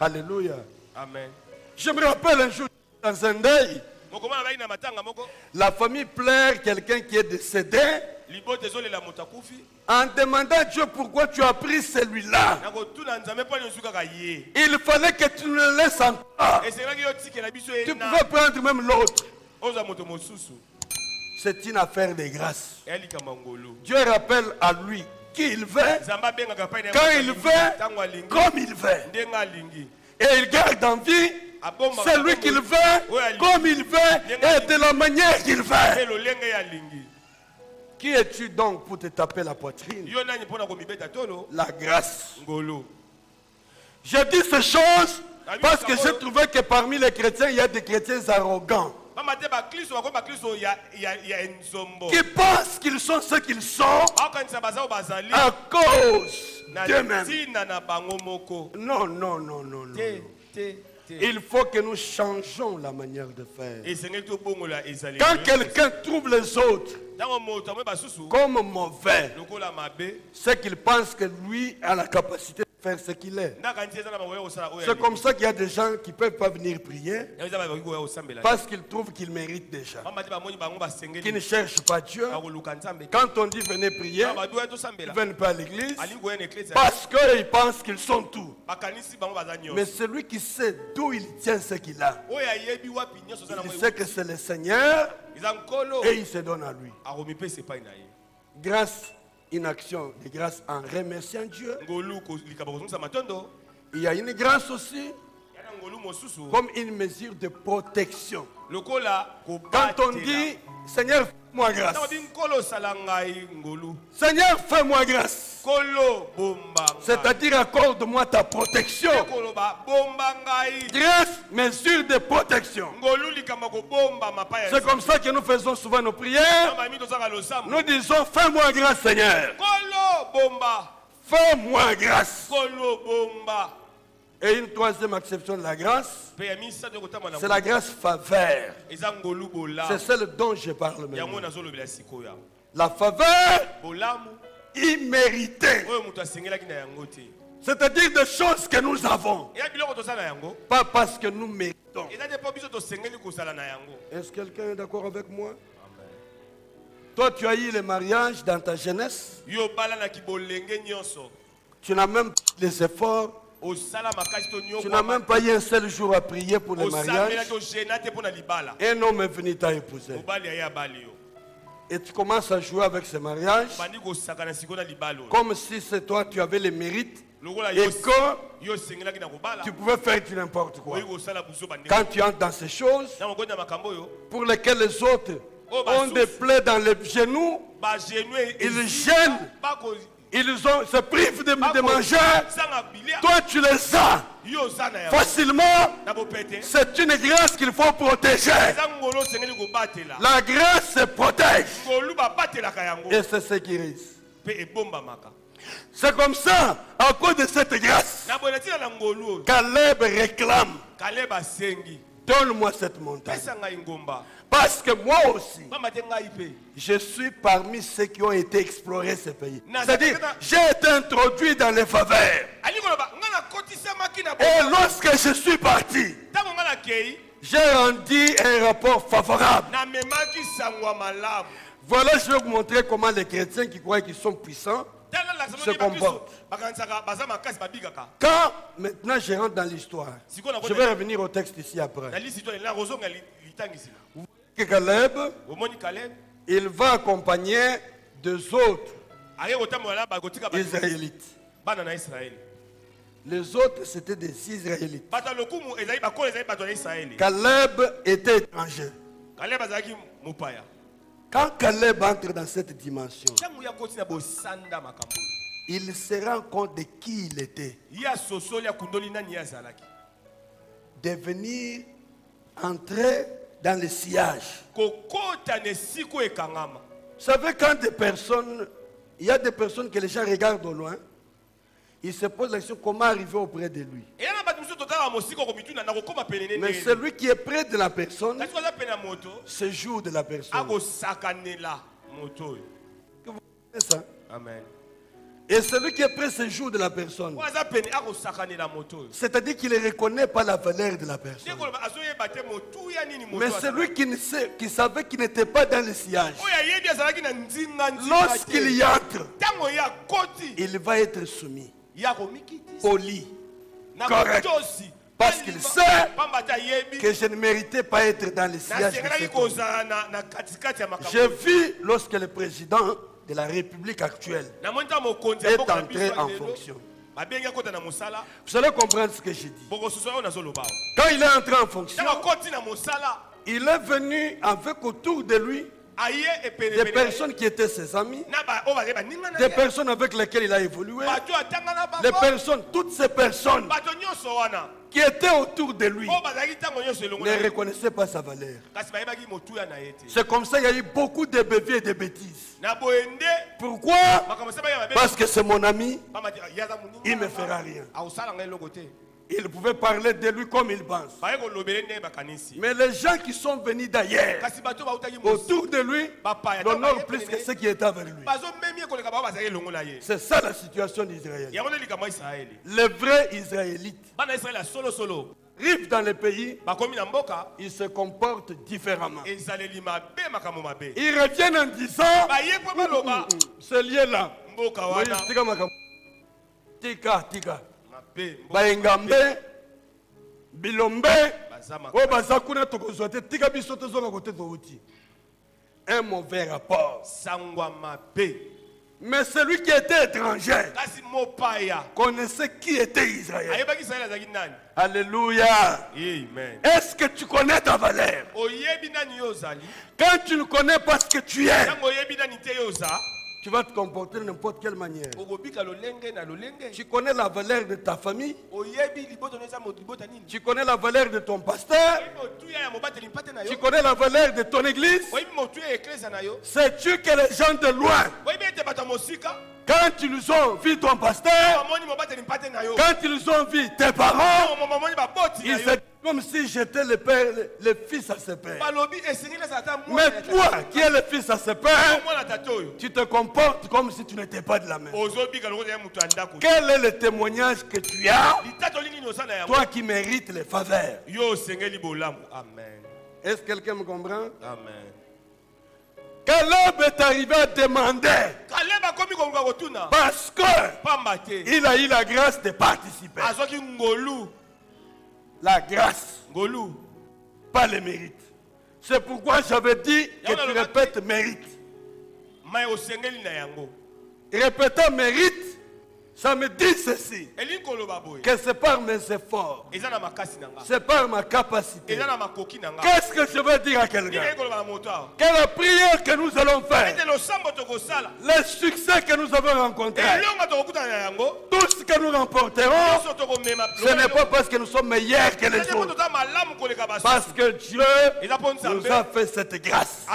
alléluia. amen Je me rappelle un jour, dans un deuil, mokomana bai na matanga moko la famille pleure quelqu'un qui est décédé libote ezolela moto akufi en demandant à Dieu pourquoi tu as pris celui-là. na kotuna nzambe mpo nyonso kaka ye Il fallait que tu le laisses en toi. esengelaki yo tikela biso Tu ena pouvais prendre même l'autre. ozwa moto mosusu C'est une affaire de grâce. eya likambo ngolu Dieu rappelle à lui qui il veut, nzambe abengaka pai na quand il veut, ntango alingi comme il veut. ndenge alingi Et il garde en vie abombaka celui qu'il veut, comme il veut, et de la manière qu'il mpe veut. lolenge ye alingi Qui es-tu donc pour te taper la poitrine? yo nani mpona komibeta tolo La grâce. ngolu Je dis ces choses parce que j'ai trouvé que parmi les chrétiens, il y a des chrétiens arrogants pamba te baklisto bakomi baklisto ya nzombo qui pensent qu'ils sont ce qu'ils sont baokanisa baza oyo bazali à cause na d'eux-mêmes. ntina na bango moko Non, non, non, non, non. te te te Il faut que nous changeons la manière de faire. esengeli tobongola ezali Quand quelqu'un trouve les autres ntango moto amoi basusu comme mauvais, lokola mabe c'est qu'il pense que lui a la capacité de faire ce qu'il est. ndakanisi eza na bango ya kosala oyo C'est comme ça qu'il y a des gens qui ne peuvent pas venir prier eza bakoki koya kosambela parce qu'ils trouvent qu'ils méritent déjà. pamba te bamoni bango Qui basengeli ne cherchent pas Dieu. akoluka nzambe te Quand on dit venez prier, badoya ils tosambela ne viennent pas à l'église alingi koya na eklesi parce qu'ils pensent qu'ils sont tout. bakanisi bango baza Mais nyonso celui qui sait d'où il tient ce qu'il a, oyo ayebi wapi nyonso oza il nango sait que c'est le Seigneur eza nkolo et il se donne à lui. akomipesa epai na ye Grâce, une action de grâce en remerciant Dieu. ngolu likaba kozongisa matondo Il y a une grâce aussi ya na ngolu mosusu comme une mesure de protection. lokola Quand on dit Seigneur, fais-moi grâce. obi nkolo osala ngai ngolu Seigneur, fais-moi grâce. nkolo bomba ngai. C'est-à-dire accorde-moi ta protection. koloba bomba ngai Grâce, mesure de protection. ngolu likambo kobomba mapa ya C'est comme ça que nous faisons souvent nos prières. mami tozaka losambo Nous disons, fais-moi grâce, Seigneur. nkolo bomba Fais-moi grâce. nkolo bomba Et une troisième acception de la grâce, mpe ya misato ekotamba c'est la grâce faveur. eza ngolu C'est bolamu celle dont je parle yango maintenant. nazolobela sikoyo La faveur bolamu imméritée. oyo moto asengelaki na yango te C'est-à-dire des choses que nous avons. eya biloko tosala na yango Pas parce que nous méritons. eza te mpo biso tosengeli kozala na yango Est-ce que quelqu'un est d'accord avec moi? Toi, tu as eu le mariage dans ta jeunesse. yo obalanaki bolenge nyonso Tu n'as même pas les efforts. osala makasi to Tu n'as même pas eu un seul jour à prier pour le mariage. osambelaki ogena te mpo na libala Un homme est venu t'a épousé. mobali aye abali yo Et tu commences à jouer avec ce mariage bandi kosakana siko na libala oyo comme si c'est toi, tu avais le mérite lokola et yo que yo osengelaki na kobala tu pouvais faire du n'importe quoi. oyi kosala buso bande Quand tu entres dans ces choses na mokonzi ya makambo oyo pour lesquelles les autres Oh, bah, ont des plaies dans les genoux, bagenu ils gênent, ils se privent de manger, sanga bilia toi tu les as yo oza na yango facilement. na bopete C'est une grâce qu'il faut protéger. eza ngolu osengeli kobatela La grâce se protège ngolu babatelaka yango et c'est sécurise. mpe ebombamaka C'est comme ça, à cause de cette grâce, na boye na ntina na ngolu oyo Caleb réclame, kaleba asengi donne-moi cette montagne. pesa ngai ngomba Parce que moi aussi, pamba te ngai mpe je suis parmi ceux qui ont été explorés ce pays. Na- C'est-à-dire, j'ai été introduit dans les faveurs. ali koloba ngai nakoti Et lorsque je suis parti, j'ai rendu un rapport favorable. Voilà, je vais vous montrer comment les chrétiens qui croient qu'ils sont puissants se comportent. Quand maintenant je rentre dans l'histoire, je vais revenir au texte ici après. Que Caleb, il va accompagner deux autres Israélites. Les autres, c'était des Israélites. Caleb était étranger. Quand Caleb entre dans cette dimension, il se rend compte de qui il était. De venir entrer dans le sillage. Vous savez, quand des personnes, il y a des personnes que les gens regardent au loin, ils se posent la question comment arriver auprès de lui. Mais celui qui est près de la personne se joue de la personne. Que vous comprenez ça? Amen. Et celui qui est près se joue de la personne. C'est-à-dire qu'il ne reconnaît pas la valeur de la personne. Mais celui qui savait qu'il n'était pas dans le sillage, lorsqu'il y entre, il va être soumis, poli, correct. Parce qu'il sait que je ne méritais pas être dans le sillage. J'ai vu lorsque le président de la République actuelle est entré en fonction. Vous allez comprendre ce que j'ai dit. Quand il est entré en fonction, il est venu avec autour de lui des personnes qui étaient ses amis, des personnes avec lesquelles il a évolué, les personnes, toutes ces personnes qui étaient autour de lui ne reconnaissaient pas sa valeur. C'est comme ça qu'il y a eu beaucoup de béviers et de bêtises. Pourquoi? Parce que c'est mon ami, il ne me fera rien. Il pouvait parler de lui comme il pense. Mais les gens qui sont venus d'ailleurs, autour de lui, l'honneur plus que ceux qui étaient avec lui. C'est ça la situation d'Israël. Les vrais Israélites arrivent dans le pays, ils se comportent différemment. Ils reviennent en disant, ce lieu-là, tika. Baengambe, Bilombe, Obazakuna Tokozote, Tika Bisoto Zonga Kote Touti. Un mauvais rapport. Mais celui qui était étranger connaissait qui était Israël. Alléluia. Est-ce que tu connais ta valeur? Quand tu ne connais pas ce que tu es, tu vas te comporter de n'importe quelle manière. Tu connais la valeur de ta famille. Tu connais la valeur de ton pasteur. Tu connais la valeur de ton église. Sais-tu que les gens de loin, quand ils ont vu ton pasteur, quand ils ont vu tes parents, ils se disent comme si j'étais le père, le fils à ses pères. Mais toi qui es le fils à ses pères, tu te comportes comme si tu n'étais pas de la même. Quel est le témoignage que tu as, toi qui mérites les faveurs? Est-ce que quelqu'un me comprend? Amen. Caleb est arrivé à demander parce qu'il a eu la grâce de participer. La grâce, pas le mérite. C'est pourquoi j'avais dit que tu répètes mérite. Répétant mérite, ça me dit ceci, que c'est par mes efforts, c'est par ma capacité. Qu'est-ce que je veux dire à quelqu'un? Que la prière que nous allons faire, le succès que nous avons rencontré, tout ce que nous remporterons, ce n'est pas parce que nous sommes meilleurs que les autres, parce que Dieu nous a fait cette grâce.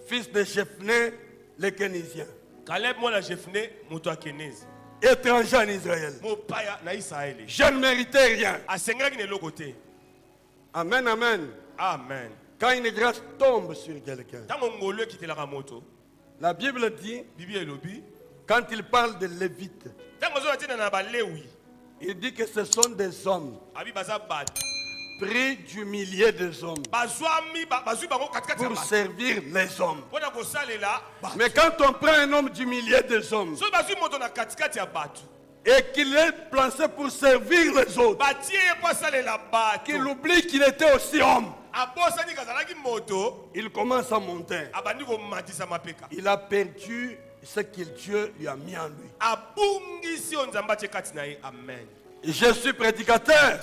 Fils de Jephné, le Kénésien, étranger en Israël, je ne méritais rien. Amen, amen. Amen. Quand une grâce tombe sur quelqu'un, la Bible dit Quand il parle de Lévites, il dit que ce sont des hommes pris du milieu des hommes pour servir les hommes. Mais quand on prend un homme du milieu des hommes et qu'il est placé pour servir les autres, qu'il oublie qu'il était aussi homme, il commence à monter. Il a perdu ce que Dieu lui a mis en lui. Je suis prédicateur.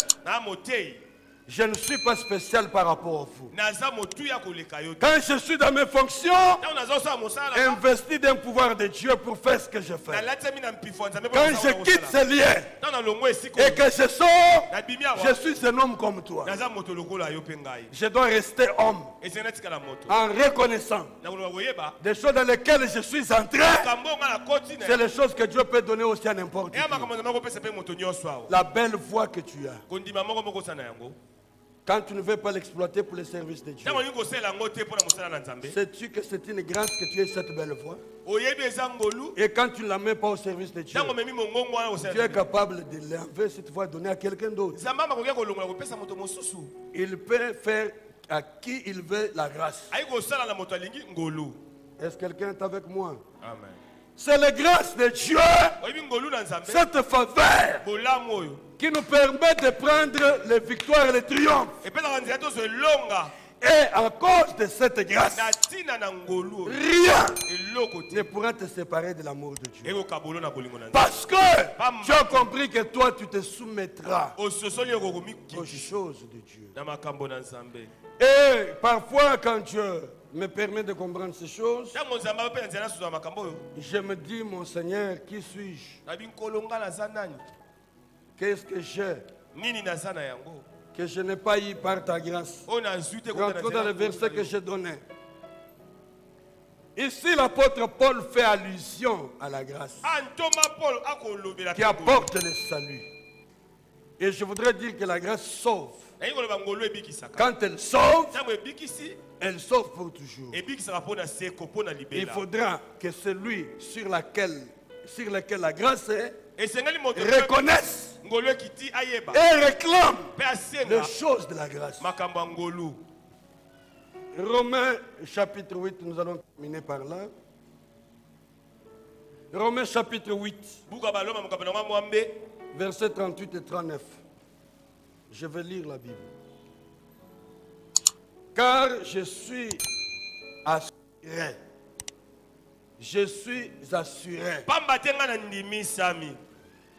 Je ne suis pas spécial par rapport à vous. Quand je suis dans mes fonctions, investi d'un pouvoir de Dieu pour faire ce que je fais. Quand je quitte ce lieu et que je sors, je suis un homme comme toi. Je dois rester homme en reconnaissant des choses dans lesquelles je suis entré. C'est les choses que Dieu peut donner aussi à n'importe qui. La belle voix que tu as, quand tu ne veux pas l'exploiter pour le service de Dieu, sais-tu que c'est une grâce que tu aies cette belle voix? Et quand tu ne la mets pas au service de Dieu, tu es capable de l'enlever cette voix et donner à quelqu'un d'autre. Il peut faire à qui il veut la grâce. Est-ce que quelqu'un est avec moi? Amen. C'est la grâce de Dieu, cette faveur qui nous permet de prendre les victoires et les triomphes. Et à cause de cette grâce, rien ne pourra te séparer de l'amour de Dieu. Parce que tu as compris que toi, tu te soumettras aux choses de Dieu. Et parfois, quand Dieu me permet de comprendre ces choses, je me dis, mon Seigneur, qui suis-je? Qu'est-ce que j'ai que je n'ai pas eu par ta grâce? Rentrons dans le verset que j'ai donné. Ici, l'apôtre Paul fait allusion à la grâce qui apporte le salut. Et je voudrais dire que la grâce sauve. Quand elle sauve, elle sauve pour toujours. Il faudra que celui sur lequel la grâce est reconnaisse et réclame les choses de la grâce. Romains chapitre 8, nous allons terminer par là. Romains chapitre 8, versets 38 et 39. Je vais lire la Bible. Car je suis assuré. Je suis assuré.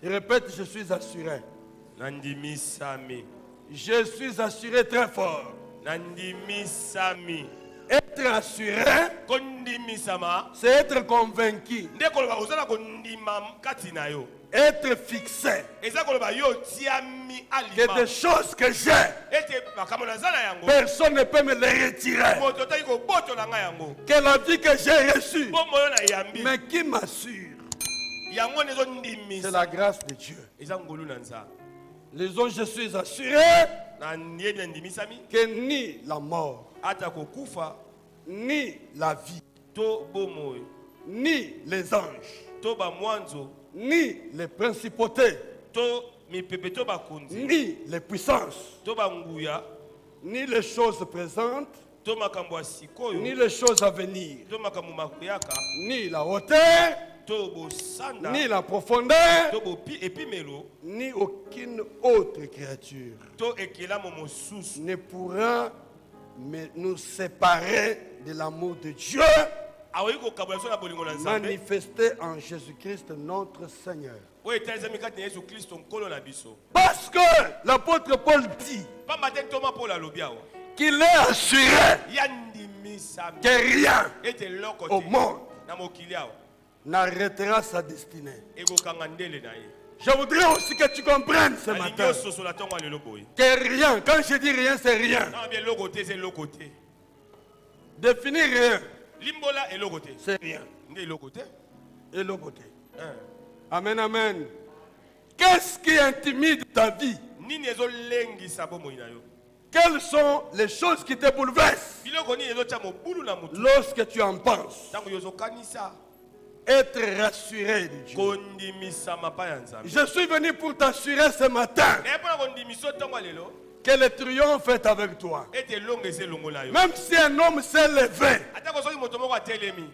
Répète, je suis assuré. Je suis assuré très fort. Être assuré, c'est être convaincu. Être fixé. Que des choses que j'ai, personne ne peut me les retirer. Que la vie que j'ai reçue, mais qui m'assure, c'est la grâce de Dieu. Les autres, je suis assuré que ni la mort, ni la vie, ni les anges, ni les principautés, ni les puissances, ni les choses présentes, ni les choses à venir, ni la hauteur, ni la profondeur, ni aucune autre créature ne pourra nous séparer de l'amour de Dieu manifesté en Jésus-Christ notre Seigneur. Parce que l'apôtre Paul dit qu'il est assuré que rien au monde n'arrêtera sa destinée. Je voudrais aussi que tu comprennes ce matin que rien, quand je dis rien, c'est rien. Définir rien, c'est rien. Et l'autre côté. Amen, amen. Qu'est-ce qui intimide ta vie? Quelles sont les choses qui te bouleversent lorsque tu en penses? être rassuré de Dieu. kondimisama pa ya nzambe Je suis venu pour t'assurer ce matin na mpona kondimiso ntongo ya lelo que le triomphe est avec toi. ete elongo eza elongo na yo Même si un homme s'est levé, atako soki moto moko atelemi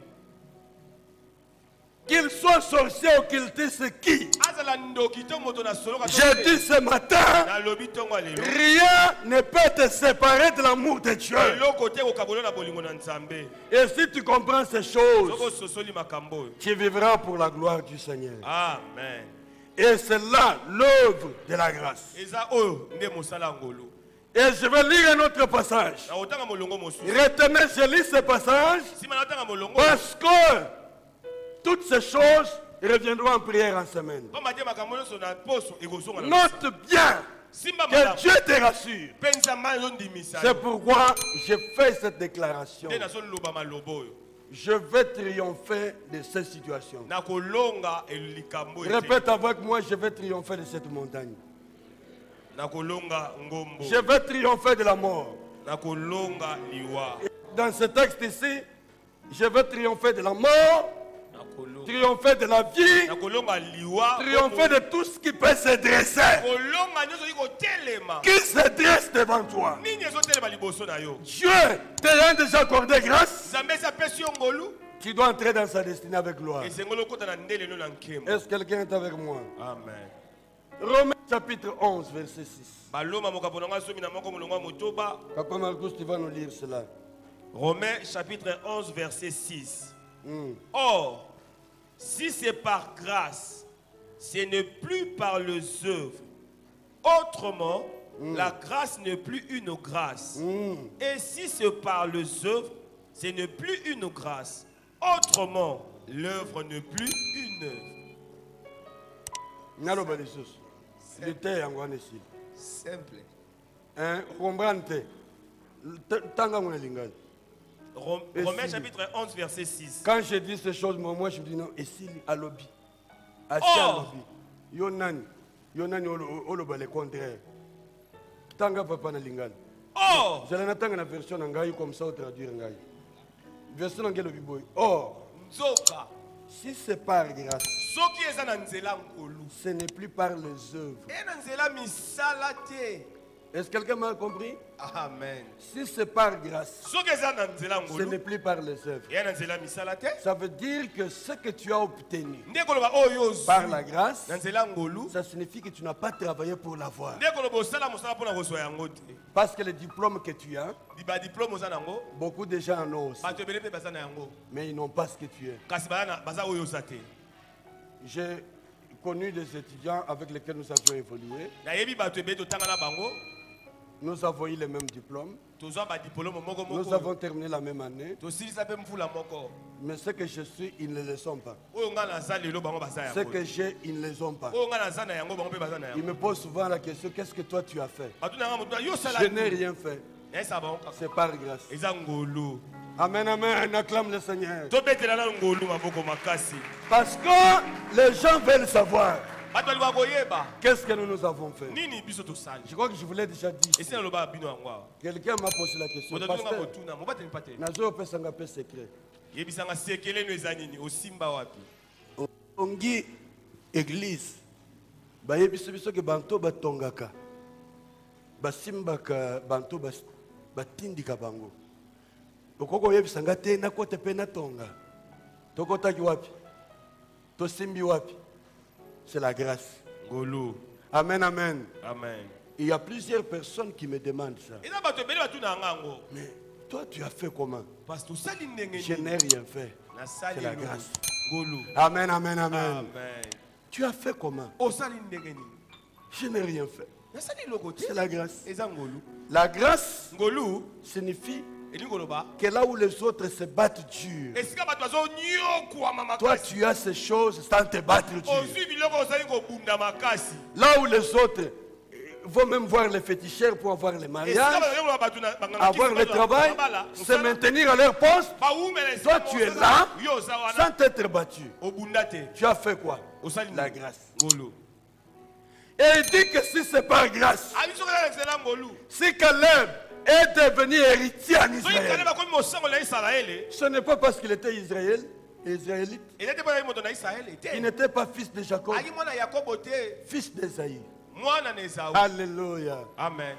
qu'il soit sorcier ou qu'il dise qui, azala ndoki to moto na soloka je dis ce matin, nalobi ntongo ya lelo rien ne peut te séparer de l'amour de Dieu. eloko te kokabola na bolingo na nzambe Et si tu comprends ces choses, soko ososoli makambo oyo tu vivras pour la gloire du Seigneur. amen Et c'est là l'œuvre de la grâce. eza oyo nde mosala ya ngolu Et je vais lire un autre passage. na kotanga molongo mosusu Retenez, je lis ce passage nsima na kotanga molongo parce que toutes ces choses reviendront en prière en semaine. pamba te makambo nyonso na poso ekozonga na Note bien simba que malamu Dieu te rassure. mpe nzambe azondimisa C'est pourquoi je fais cette déclaration. nde nazoloba maloba oyo Je vais triompher de cette situation. na kolonga likambo ete Répète avec moi, je vais triompher de cette montagne. na kolonga ngombo Je vais triompher de la mort. na kolonga liwa Dans ce texte ici, je vais triompher de la mort, na kolonga triompher de la vie, na kolonga liwa triompher de tout ce qui peut se dresser. kolonga nyonso oyi kotelema Qui se dresse devant toi. nini ezotelema liboso na yo Dieu t'a déjà accordé grâce. nzambe esi apesi yo ngolu Tu dois entrer dans sa destinée avec gloire. esengeli okota na ndele no na nkembo Est-ce que quelqu'un est avec moi? amen Romains chapitre 11, verset 6. baloma mokambo na ngai zomi na moko molongo ya motoba Papa Marcus, tu vas nous lire cela. Romains chapitre 11 verset 6 Or si c'est par grâce ce n'est plus par les œuvres autrement la grâce n'est plus une grâce et si c'est par les œuvres ce n'est plus une grâce autrement l'œuvre n'est plus une œuvre Naloba lisusu. Lite yango wana esili. simple Comprendre te. Tanga mona lingana. Romains chapitre 11 verset 6 Quand je dis ces choses, moi je me dis non, esili alobi. Asi alobi. Yo nani oloba le contraire. Tanga papa na lingana. or J'allais natanga na version na ngai comme ça au traduire ngai. Version na ngelo biboy. Or, nzoka si c'est par grâce, soki eza na nzela ngolu ce n'est plus par les œuvres. e na nzela misala te Est-ce que quelqu'un m'a compris? amen Si c'est par grâce, soki eza na nzela ce ngolu n'est plus par les œuvres. eya na nzela misala te Ça veut dire que ce que tu as obtenu nde koloba oyo par la ozwi grâce, na nzela ngolu ça signifie que tu n'as pas travaillé pour l'avoir. nde koloba osala mosala mpona kozwa yango te Parce que le diplôme que tu as, badiplome oza nango beaucoup de gens en ont aussi. bato ebele mpe baza na yango Mais ils n'ont pas ce que tu es. kasi baza oyo oza te J'ai connu des étudiants avec lesquels nous avions évolué. nayebi bato ebele totanga na bango Nous avons eu le même diplôme. tozwa badiplome moko Nous moko avons terminé la même année. tosilisa mpe mvula moko Mais ce que je suis, ils ne le sont pas. oyo ngai naza lelo bango baza Ce yango que j'ai, ils ne les ont pas. oyo ngai naza na yango bango mpe baza na Ils yango me posent souvent la question, qu'est-ce que toi tu as fait? bato na ngai moto yo osala Je n'ai rien fait. nayesa bango kaka C'est par grâce. eza ngolu Amen, amen. Acclame le Seigneur. tobetela na ngolu maboko makasi Parce que les gens veulent savoir bato balinga koyeba qu'est-ce que nous avons fait. nini biso tosali Je crois que je vous l'ai déjà dit. esi naloba ya bino yango awa Quelqu'un m'a posé la question. moto atunga Pasteur, kotuna mobateli mpa te nazo opesanga pe secret. yebisanga sekele eno eza nini osimba wapi Ongi église. Bayebisi biso ke banto batongaka. Basimbaka banto batindika bango. Okoko yebisanga te nakota pe natonga. Tokotaki wapi? Tosimbi wapi? C'est la grâce. ngolu Amen, amen. amen Il y a plusieurs personnes qui me demandent ça. eza bato ebele batuna yanga yango Mais toi, tu as fait comment? parce tosali ndenge Je nini n'ai rien fait. nasali C'est la eloko. grâce. ngolu Amen, amen, amen. amen Tu as fait comment? osali ndenge nini Je n'ai rien fait. nasali eloko te C'est la grâce. eza ngolu La grâce ngolu signifie elingi koloba que là où les autres se battent dur, esika bato bazonyokwama toi makasi tu as ces choses sans te battre dur. ozwi biloko ozali kobunda makasi Là où les autres vont même voir les féticheurs pour avoir les esika mariages, bazali bato na banganga avoir le travail, se maintenir à leur poste, baumela toi tu es là yo oza wana sans t'être battu. obunda te Tu as fait quoi? osali La nini? grâce. ngolu Et il dit que si c'est par grâce, abisoki na nzela ngolu si Caleb est devenu héritier en soki Israël, kale bakomi mosango na isalaele ce n'est pas parce qu'il était Israël, israélite. Il n'était pas dans Israël. Il n'était pas fils de Jacob, fils d'Ésaïe. Alléluia. Amen.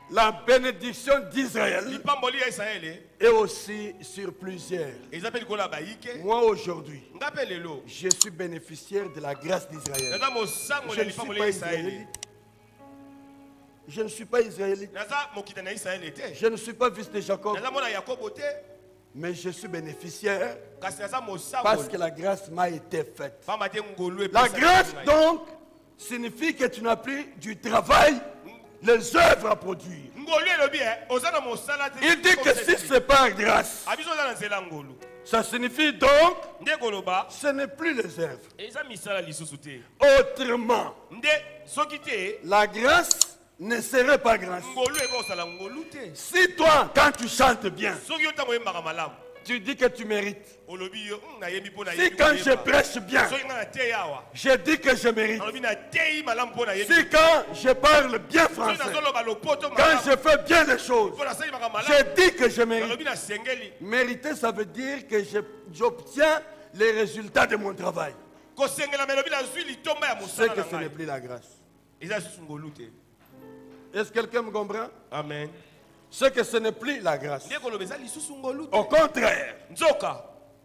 La bénédiction d'Israël est aussi sur plusieurs. Moi aujourd'hui, je suis bénéficiaire de la grâce d'Israël. Je ne suis pas israélite. Je ne suis pas fils de Jacob. Mais je suis bénéficiaire parce que la grâce m'a été faite. La grâce donc signifie que tu n'as plus du travail, les œuvres à produire. Il dit que si c'est par grâce, ça signifie donc ce n'est plus les œuvres. Autrement, la grâce ne serait pas grâce. Si toi, quand tu chantes bien, tu dis que tu mérites. Si quand je prêche bien, je dis que je mérite. Si quand je parle bien français, quand je fais bien les choses, je dis que je mérite. Mériter, ça veut dire que j'obtiens les résultats de mon travail. C'est que ce n'est plus la grâce. Est-ce que quelqu'un me comprend? Amen. C'est que ce n'est plus la grâce. Au contraire,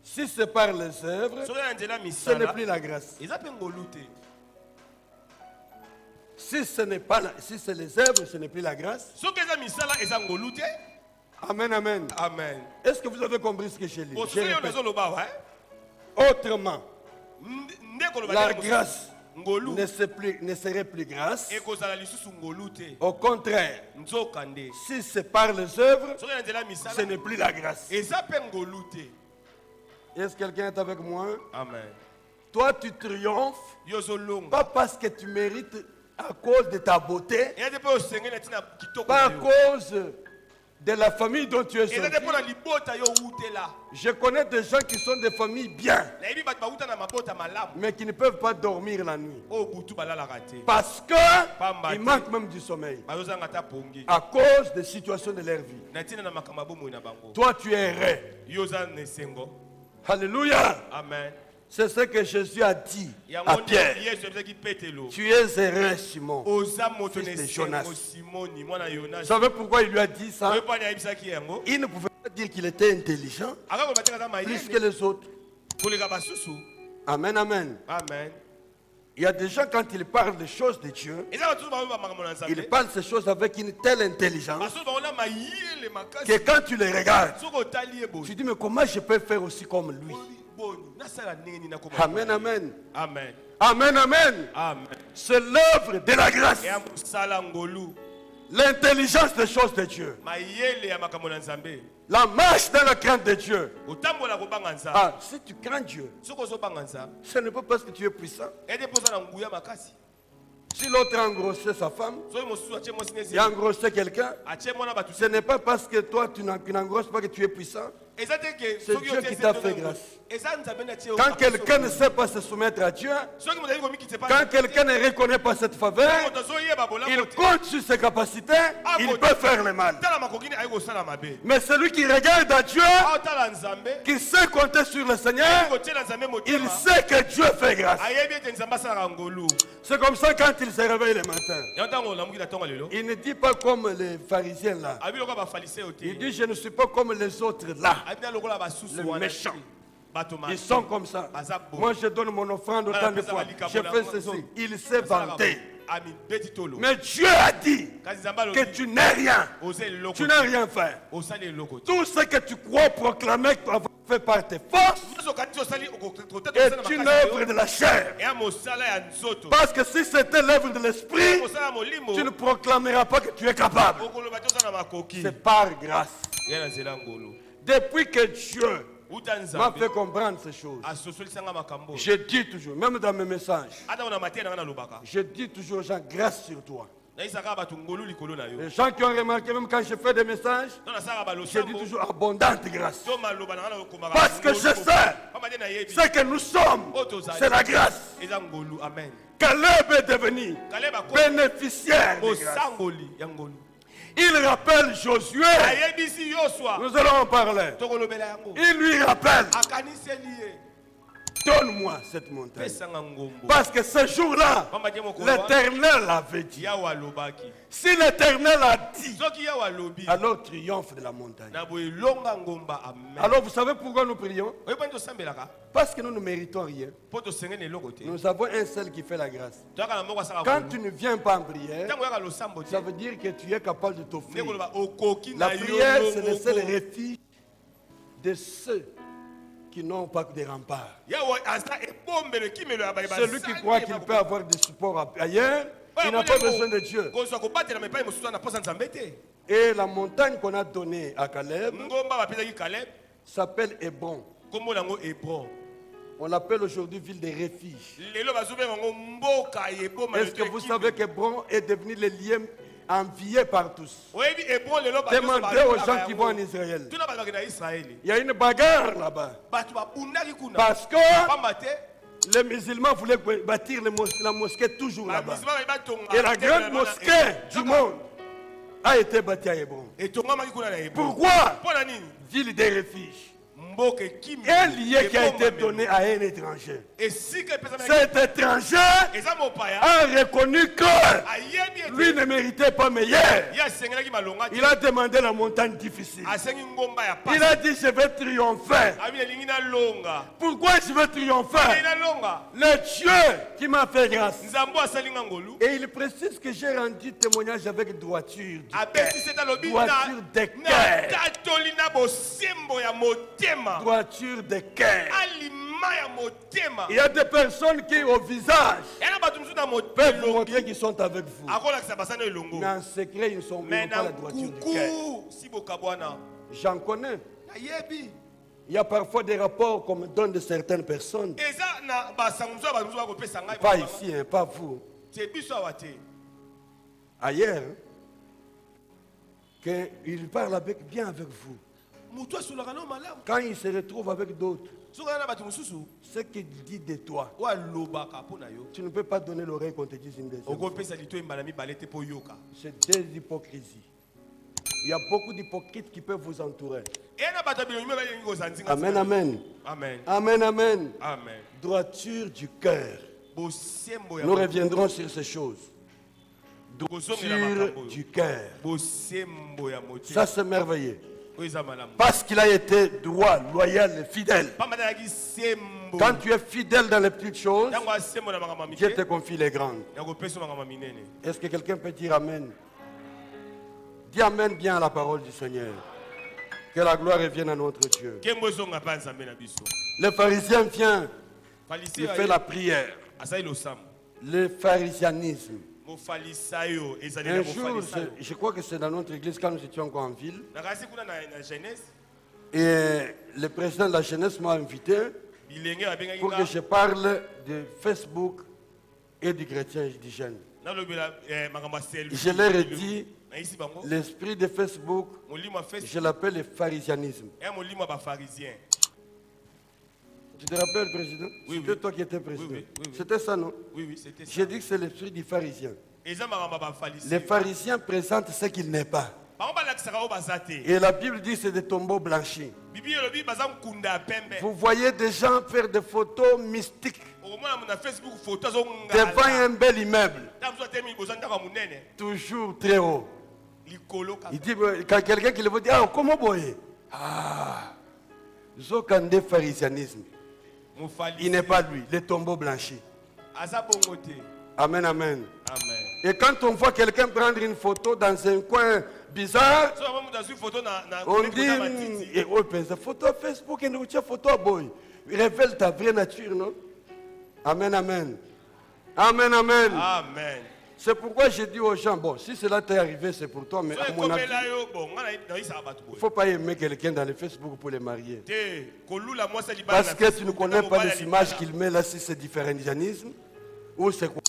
si c'est par les œuvres, ce n'est plus la grâce. Si ce n'est pas si c'est les œuvres, ce n'est plus la grâce. Amen, amen. Amen. Est-ce que vous avez compris ce que j'ai dit? Autrement, la grâce ne serait plus grâce. Au contraire, si c'est par les œuvres, ce n'est plus la grâce. Est-ce que quelqu'un est avec moi? Amen. Toi, tu triomphes, pas parce que tu mérites à cause de ta beauté, pas à cause de la famille dont tu es sorti. Je connais des gens qui sont des familles bien, mais qui ne peuvent pas dormir la nuit. Parce qu'ils manquent même du sommeil. À cause des situations de leur vie. Toi, tu es heureux. Alléluia. Amen. C'est ce que Jésus a dit à Pierre. Tu es heureux, Simon, fils de Jonas. Vous savez pourquoi il lui a dit ça? Il ne pouvait pas dire qu'il était intelligent plus que les autres. Amen, amen. Amen. Il y a des gens, quand ils parlent des choses de Dieu, ils parlent ces choses avec une telle intelligence que quand tu les regardes, tu dis, mais comment je peux faire aussi comme lui? Amen, amen. Amen. Amen, amen. Amen. C'est l'œuvre de la grâce. L'intelligence des choses de Dieu. La marche dans la crainte de Dieu. Ah, si tu crains Dieu, ce n'est pas parce que tu es puissant. Si l'autre a engrossé sa femme, il a engrossé quelqu'un, ce n'est pas parce que toi tu n'engrosses pas que tu es puissant. C'est Dieu qui t'a fait grâce. Quand quelqu'un ne sait pas se soumettre à Dieu, quand quelqu'un ne reconnaît pas cette faveur, il compte sur ses capacités, il peut faire le mal. Mais celui qui regarde à Dieu, qui sait compter sur le Seigneur, il sait que Dieu fait grâce. C'est comme ça quand il se réveille le matin. Il ne dit pas comme les pharisiens là. Il dit je ne suis pas comme les autres là. Les méchants. Ils sont comme ça. Moi je donne mon offrande autant de fois. Je fais ceci. Il s'est vanté. Mais Dieu a dit que tu n'es rien. Tu n'as rien fait. Tout ce que tu crois proclamer que tu as fait par tes forces est une œuvre de la chair. Parce que si c'était l'œuvre de l'esprit, tu ne proclameras pas que tu es capable. C'est par grâce. Depuis que Dieu m'a fait comprendre ces choses, je dis toujours, même dans mes messages, je dis toujours aux gens, grâce sur toi. Les gens qui ont remarqué, même quand je fais des messages, je dis toujours abondante grâce. Parce que je sais ce que nous sommes, c'est la grâce. Caleb est devenu bénéficiaire de grâce. Il rappelle Josué. Nous allons en parler. Il lui rappelle donne-moi cette montagne. Pesanga ngombo. Parce que ce jour-là, Pamba dia mokolo wana, l'Éternel avait dit. Yawe alobaki. Si l'Éternel a dit, Soki Yawe alobi, alors triomphe de la montagne. na boye longa ngomba amen. Alors vous savez pourquoi nous prions? Oyeba nto sambelaka. Parce que nous ne méritons rien. Po to sengene eloko te. Nous avons un seul qui fait la grâce. Toyaka na moko asala Quand ngomba. tu ne viens pas en prière, Tango yaka losambo ça te. veut dire que tu es capable de t'offrir. Nekoloba okoki La na yo prière, c'est le seul moko. refuge de ceux qui n'ont pas de rempart. Yawe asa ebombele kimelo ya bayeba. Celui qui croit qu'il peut avoir des supports ailleurs, il n'a pas besoin de Dieu. Kozwa kobatela mepai mosusu na posa nzambe te. Et la montagne qu'on a donnée à Caleb Ngomba bapesaki Caleb. s'appelle Hébron. Kombo nango Hébron. On l'appelle aujourd'hui ville de refuge. Lelo bazobenga ngo mboka yeboma. Est-ce que vous savez qu'Hébron est devenu le lieu envié par tous? Oyebi Hébron lelo Demandez aux gens qui vont en Israël. Tuna bazaki na Israël. Il y a une bagarre là-bas. Bato babundaki kuna. Parce que Pamba te. les musulmans voulaient bâtir la mosquée toujours là-bas. Bamizima batonga. Et la grande mosquée du monde a été bâtie à Hébron. Et tonga maki kuna na Hébron. Pourquoi? Pona nini? Ville de refuge. Mboka kimi. Un lieu qui a été donné à un étranger. Et si que pesa Cet étranger eza mopaya. a reconnu que Ayebi lui ete. ne méritait pas meilleur. Ya sengelaki malonga te. Il a demandé la montagne difficile. Asengi ngomba ya pasi. Il a dit, je vais triompher. Abi elingi na longa. Pourquoi je vais triompher? Elingi na longa. Le Dieu qui m'a fait grâce. Nzambo asalinga ngolu. Et il précise que j'ai rendu témoignage avec droiture du cœur. Abesi seta lobi Droiture de na cœur. tatoli na bosembo ya motema. Droiture de cœur. Alima ya motema. Il y a des personnes qui, au visage, Yana bato musu na peuvent vous motema. montrer qu'ils sont avec vous. Akolakisa basana elongo. Mais en secret, ils ne sont Mais pas na la droiture du cœur. kuku si bokabwana. J'en connais. Ayebi. Il y a parfois des rapports qu'on me donne de certaines personnes. Eza na basango musu bato musu bakopesa ngai. Pas ici, hein, pas vous. Te biso awa te. Ailleurs, qu'il parle bien avec vous. Mutu asolaka no malamu. Quand il se retrouve avec d'autres, Soki na bato mususu. ce qu'il dit de toi, O alobaka mpona yo. tu ne peux pas donner l'oreille qu'on te dise une deuxième fois. Okopesa lito embala mibale te po yoka. C'est des hypocrisies. Il y a beaucoup d'hypocrites qui peuvent vous entourer. Ena bato bilongi me balingi kozanzinga. Amen, amen. Amen. Amen, amen. Amen. Droiture du cœur. Bosembo ya Nous reviendrons sur ces choses. kozongela Droiture makambo du oyo. cœur. Bosembo ya motema. Ça, c'est merveilleux. Oyo eza malamu. Parce qu'il a été droit, loyal et fidèle. Pamba azalaki sembo. Quand tu es fidèle dans les petites choses, Ntango asembo na makambo ya Dieu te mike. confie les grandes. Nakopesa makambo ya minene. Est-ce que quelqu'un peut dire Amen? Dis Amen bien à la parole du Seigneur. Que la gloire revienne à notre Dieu. Nkembo ezonga mpa nzambe na biso. Le pharisien vient, il Farisayo fait la prière. asali losambo. Le pharisianisme. Mofalisayo ezali Un na jour, mofalisayo. je crois que c'est dans notre église quand nous étions encore en ville. Nakasi kuna na Genèse. Et le président de la jeunesse m'a invité Bilenge babengaki pour que nga. je parle de Facebook et du chrétien indigène. Nalobela makambo ya selfie. Je leur ai dit, Nayisi bango. l'esprit de Facebook, Molimo ya Facebook. je l'appelle le pharisianisme. Ya molimo ya bafarisien. Tu te rappelles, président? Oui, C'était oui. toi qui étais président. Oui, oui, oui. C'était ça, non? Oui, oui, c'était ça. J'ai dit que c'est l'esprit du pharisien. Eza makambo ya bafarisien. Les pharisiens présentent ce qu'il n'est pas. Bango balakisaka oyo baza te. Et la Bible dit que c'est des tombeaux blanchis. Bibi elobi baza nkunda ya pembe. Vous voyez des gens faire des photos mystiques Okomona na Facebook photo devant azongala. un bel immeuble, Ntango mosu atemi liboso ya ndako ya monene. toujours très haut. Likolo kaka. Il dit, quand quelqu'un qui le veut dire, ah, comment boye? Ah, Zokande pharisianisme. Il Mofalisi. n'est pas lui, les tombeaux blanchis. Aza bongo te. Amen, amen. Amen. Et quand on voit quelqu'un prendre une photo dans un coin bizarre, So mama mutu azwi photo na on na dit, matiti. et on pense, photo Facebook, et nous photo à boy. Révèle ta vraie nature, non? Amen, amen. Amen, amen. Amen. C'est pourquoi je dis aux gens, bon, si cela t'est arrivé, c'est pour toi, mais So à mon avis, ekomela yo bon nga nayisaka bato il ne boye. faut pas aimer quelqu'un dans le Facebook pour les marier. Te kolula mwasi ya libala Parce na que tu ne Facebook, connais ntango pas mobali les ya images libala. qu'il met là, si c'est différentianisme ou c'est quoi.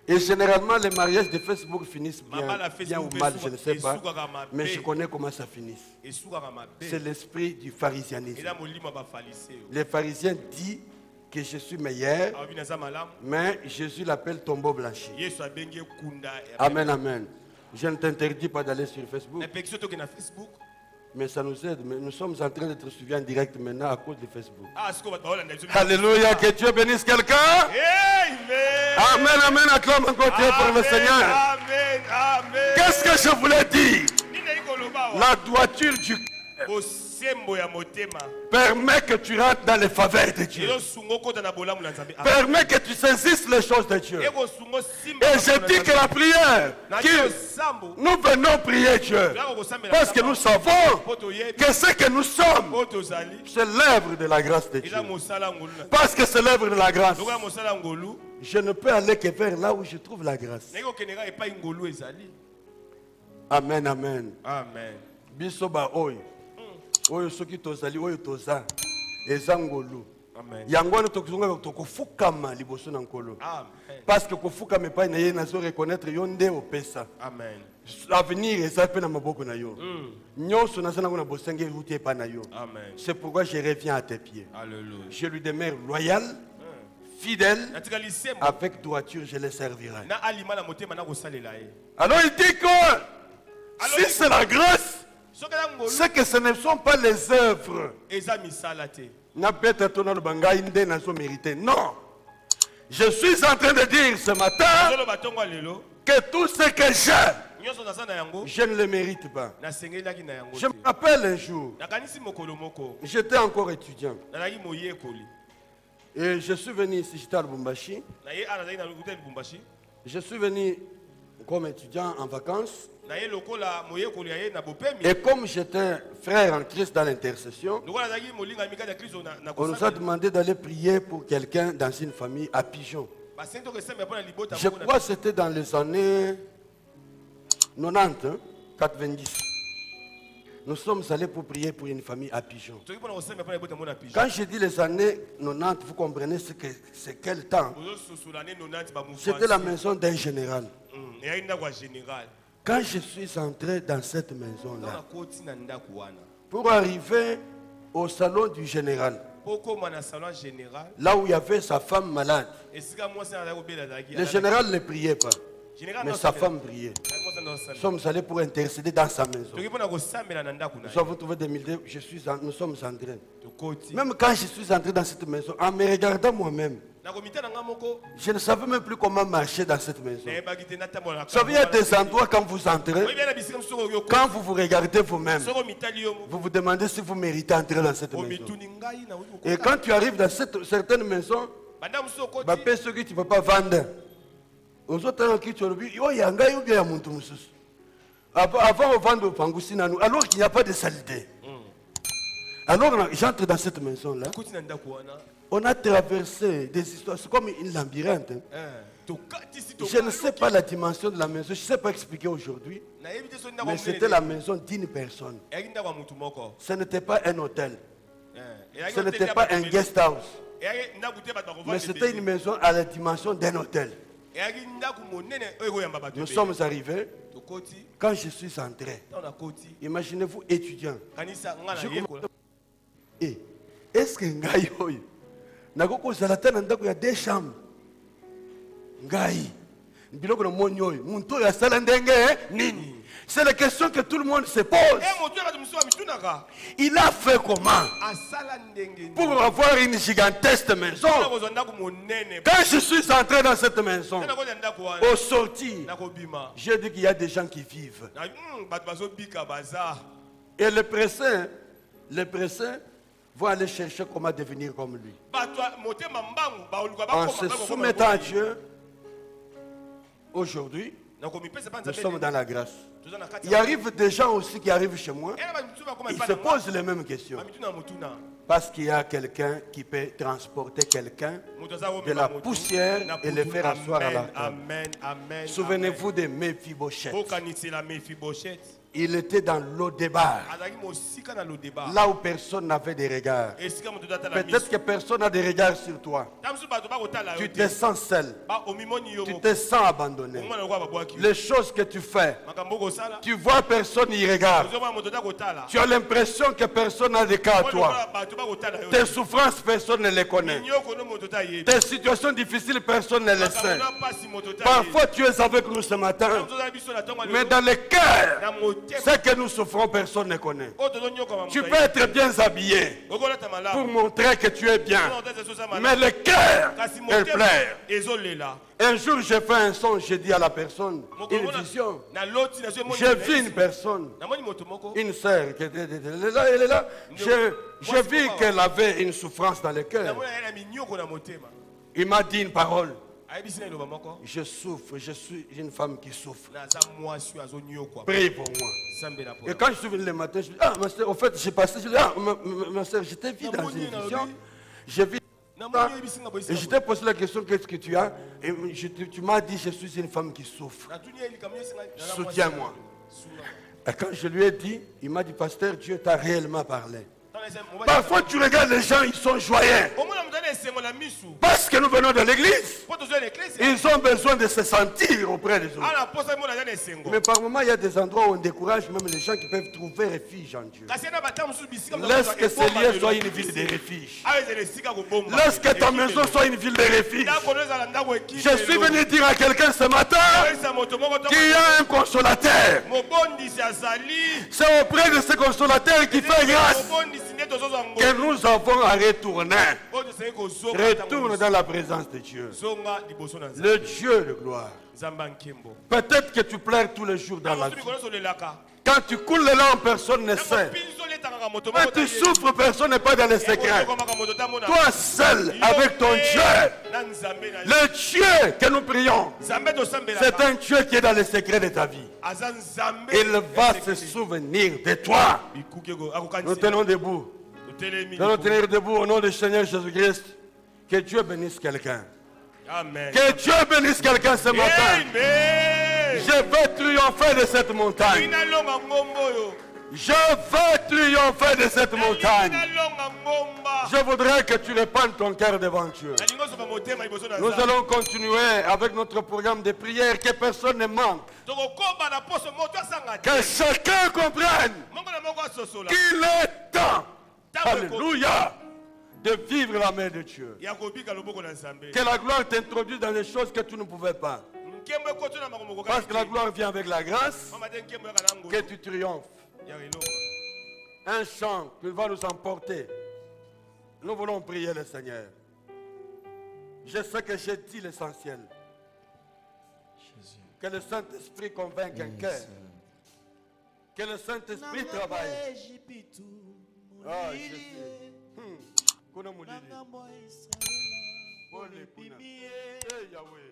Et généralement, les mariages de Facebook finissent bien, Mabala bien ou Facebook mal, je ne sais pas. esukaka mabe. Mais je connais comment ça finit. Esukaka mabe. C'est l'esprit du pharisianisme. Eza molimo ya bafariseo. Les pharisiens disent que je suis meilleur, Awabi naza malamu. mais Jésus l'appelle tombeau blanchi. Yesu abengi ekunda ya Amen, amen. Je ne t'interdis pas d'aller sur Facebook. na peki so toke na Facebook. Mais ça nous aide. Mais nous sommes en train d'être suivis en direct maintenant à cause de Facebook. Ah, c'est quoi, Alléluia, que Dieu bénisse quelqu'un. Amen. Amen, amen, acclame encore Dieu pour le Seigneur. Amen, amen. Qu'est-ce que je voulais dire? La droiture du cœur permet que tu rentres dans les faveurs de Dieu. Permet que tu saisisses les choses de Dieu. Et je dis que la prière, nous venons prier Dieu. Parce que nous savons que ce que nous sommes, c'est l'œuvre de la grâce de Dieu. Parce que c'est l'œuvre de la grâce. Je ne peux aller que vers là où je trouve la grâce. Amen, amen. Amen. Bisoba oyo. Oyo soki tozali oyo toza. Ezangolu. Amen. Yango wana tokuzonga tokofukama liboso na nkolo. Amen. Parce que kofukama epai na ye nazo reconnaître yo nde opesa. Amen. Avenir eza pe na maboko na yo. Nyonso naza nango na bosenge eruti epai na yo. Amen. C'est pourquoi je reviens à tes pieds. Alléluia. Je lui demeure loyal, fidèle, avec droiture je le servirai. Alors il dit que si c'est la grâce, c'est que ce ne sont pas les œuvres. Non. Je suis en train de dire ce matin que tout ce que j'ai, je ne le mérite pas. Je me rappelle un jour, j'étais encore étudiant. Et je suis venu ici, j'étais à Lubumbashi. Je suis venu comme étudiant en vacances. Et comme j'étais frère en Christ dans l'intercession, on nous a demandé d'aller prier pour quelqu'un dans une famille à Pigeon. Je crois que c'était dans les années 90, 90. Nous sommes allés pour prier pour une famille à Pigeon. Quand je dis les années 90, vous comprenez c'est quel temps? C'était la maison d'un général. Quand je suis entré dans cette maison-là, pour arriver au salon du général, là où il y avait sa femme malade, le général ne priait pas, mais sa femme priait. Nous sommes allés pour intercéder dans sa maison. Nous avons trouvé des milliers, nous sommes entrés. Même quand je suis entré dans cette maison, en me regardant moi-même, je ne savais même plus comment marcher dans cette maison. Vous savez, il y a des endroits quand vous entrez, quand vous vous regardez vous-même, vous vous demandez si vous méritez d'entrer dans cette maison. Et quand tu arrives dans certaines maisons, ceux que tu ne peux pas vendre. Avant de vendre au Pangousinano, alors qu'il n'y a pas de saleté. Alors j'entre dans cette maison-là. On a traversé des histoires, c'est comme une labyrinthe. Je ne sais pas la dimension de la maison, je ne sais pas expliquer aujourd'hui. Mais c'était la maison d'une personne. Ce n'était pas un hôtel. Ce n'était pas un guest house. Mais c'était une maison à la dimension d'un hôtel. Nous sommes arrivés. Quand je suis entré, imaginez-vous étudiant. Est-ce que Ngaï Nagoko Zalatan il y a deux chambres. Ngaï. C'est la question que tout le monde se pose. Il a fait comment pour avoir une gigantesque maison? Quand je suis entré dans cette maison, au sorti, j'ai dit qu'il y a des gens qui vivent. Et les pressés vont aller chercher comment devenir comme lui. En se soumettant à Dieu, aujourd'hui, nous sommes dans la grâce. Il arrive des gens aussi qui arrivent chez moi, ils se posent les mêmes questions. Parce qu'il y a quelqu'un qui peut transporter quelqu'un de la poussière et le faire asseoir à la table. Souvenez-vous de Méphibosheth. Il était dans l'Odébar, là où personne n'avait de regard. Peut-être que personne n'a de regard sur toi. Tu te sens seul. Tu te sens abandonné. Les choses que tu fais, tu vois personne y regarde. Tu as l'impression que personne n'a de cas à toi. Tes souffrances, personne ne les connaît. Tes situations difficiles, personne ne les sait. Parfois tu es avec nous ce matin, mais dans le cœur, Ce que nous souffrons, personne ne connaît. Tu peux être bien habillé pour montrer que tu es bien. Mais le cœur est plein. Un jour, j'ai fait un son, j'ai dit à la personne, une vision. J'ai vu une personne, une sœur, qui était là, elle est là. J'ai vu qu'elle avait une souffrance dans le cœur. Il m'a dit une parole. Je souffre, je suis une femme qui souffre. Prie pour moi. Et quand je suis venu le matin, je dis, ah, ma soeur, au fait, j'ai passé, je dis, ah, ma soeur, je t'ai vu dans une vision. J'ai vu ça. Et je t'ai posé la question, qu'est-ce que tu as? Et tu m'as dit, je suis une femme qui souffre. Soutiens-moi. Et quand je lui ai dit, il m'a dit, pasteur, Dieu t'a réellement parlé. Parfois tu regardes les gens, ils sont joyeux. Parce que nous venons de l'église. Ils ont besoin de se sentir auprès des autres. Mais par moments, il y a des endroits où on décourage même les gens qui peuvent trouver refuge en Dieu. Laisse que ce lieu soit une ville de refuge. Laisse que ta maison soit une ville de refuge. Je suis venu dire à quelqu'un ce matin qu'il y a un consolateur. C'est auprès de ce consolateur qui fait grâce que nous avons à retourner. Retourne dans la présence de Dieu. Le Dieu de gloire. Peut-être que tu pleures tous les jours dans la vie. Quand tu coules les larmes, personne ne sait. Quand tu souffres, personne n'est pas dans les secrets. Toi seul, avec ton Dieu, le Dieu que nous prions, c'est un Dieu qui est dans les secrets de ta vie. Il va se souvenir de toi. Nous tenons debout. Nous allons tenir debout au nom du Seigneur Jésus-Christ. Que Dieu bénisse quelqu'un. Amen. Que Dieu bénisse quelqu'un ce matin. Je veux triompher de cette montagne. Je veux triompher de cette montagne. Je voudrais que tu répandes ton cœur devant Dieu. Nous allons continuer avec notre programme de prière. Que personne ne manque. Que chacun comprenne qu'il est temps, alléluia, de vivre la main de Dieu. Que la gloire t'introduise dans les choses que tu ne pouvais pas. Parce que la gloire vient avec la grâce. Que tu triomphes. Un chant qui va nous emporter. Nous voulons prier le Seigneur. Je sais que j'ai dit l'essentiel. Que le Saint-Esprit convainque un cœur. Que le Saint-Esprit travaille. Ah, Jésus. Kuna mulili. Pole kuna. Yahweh.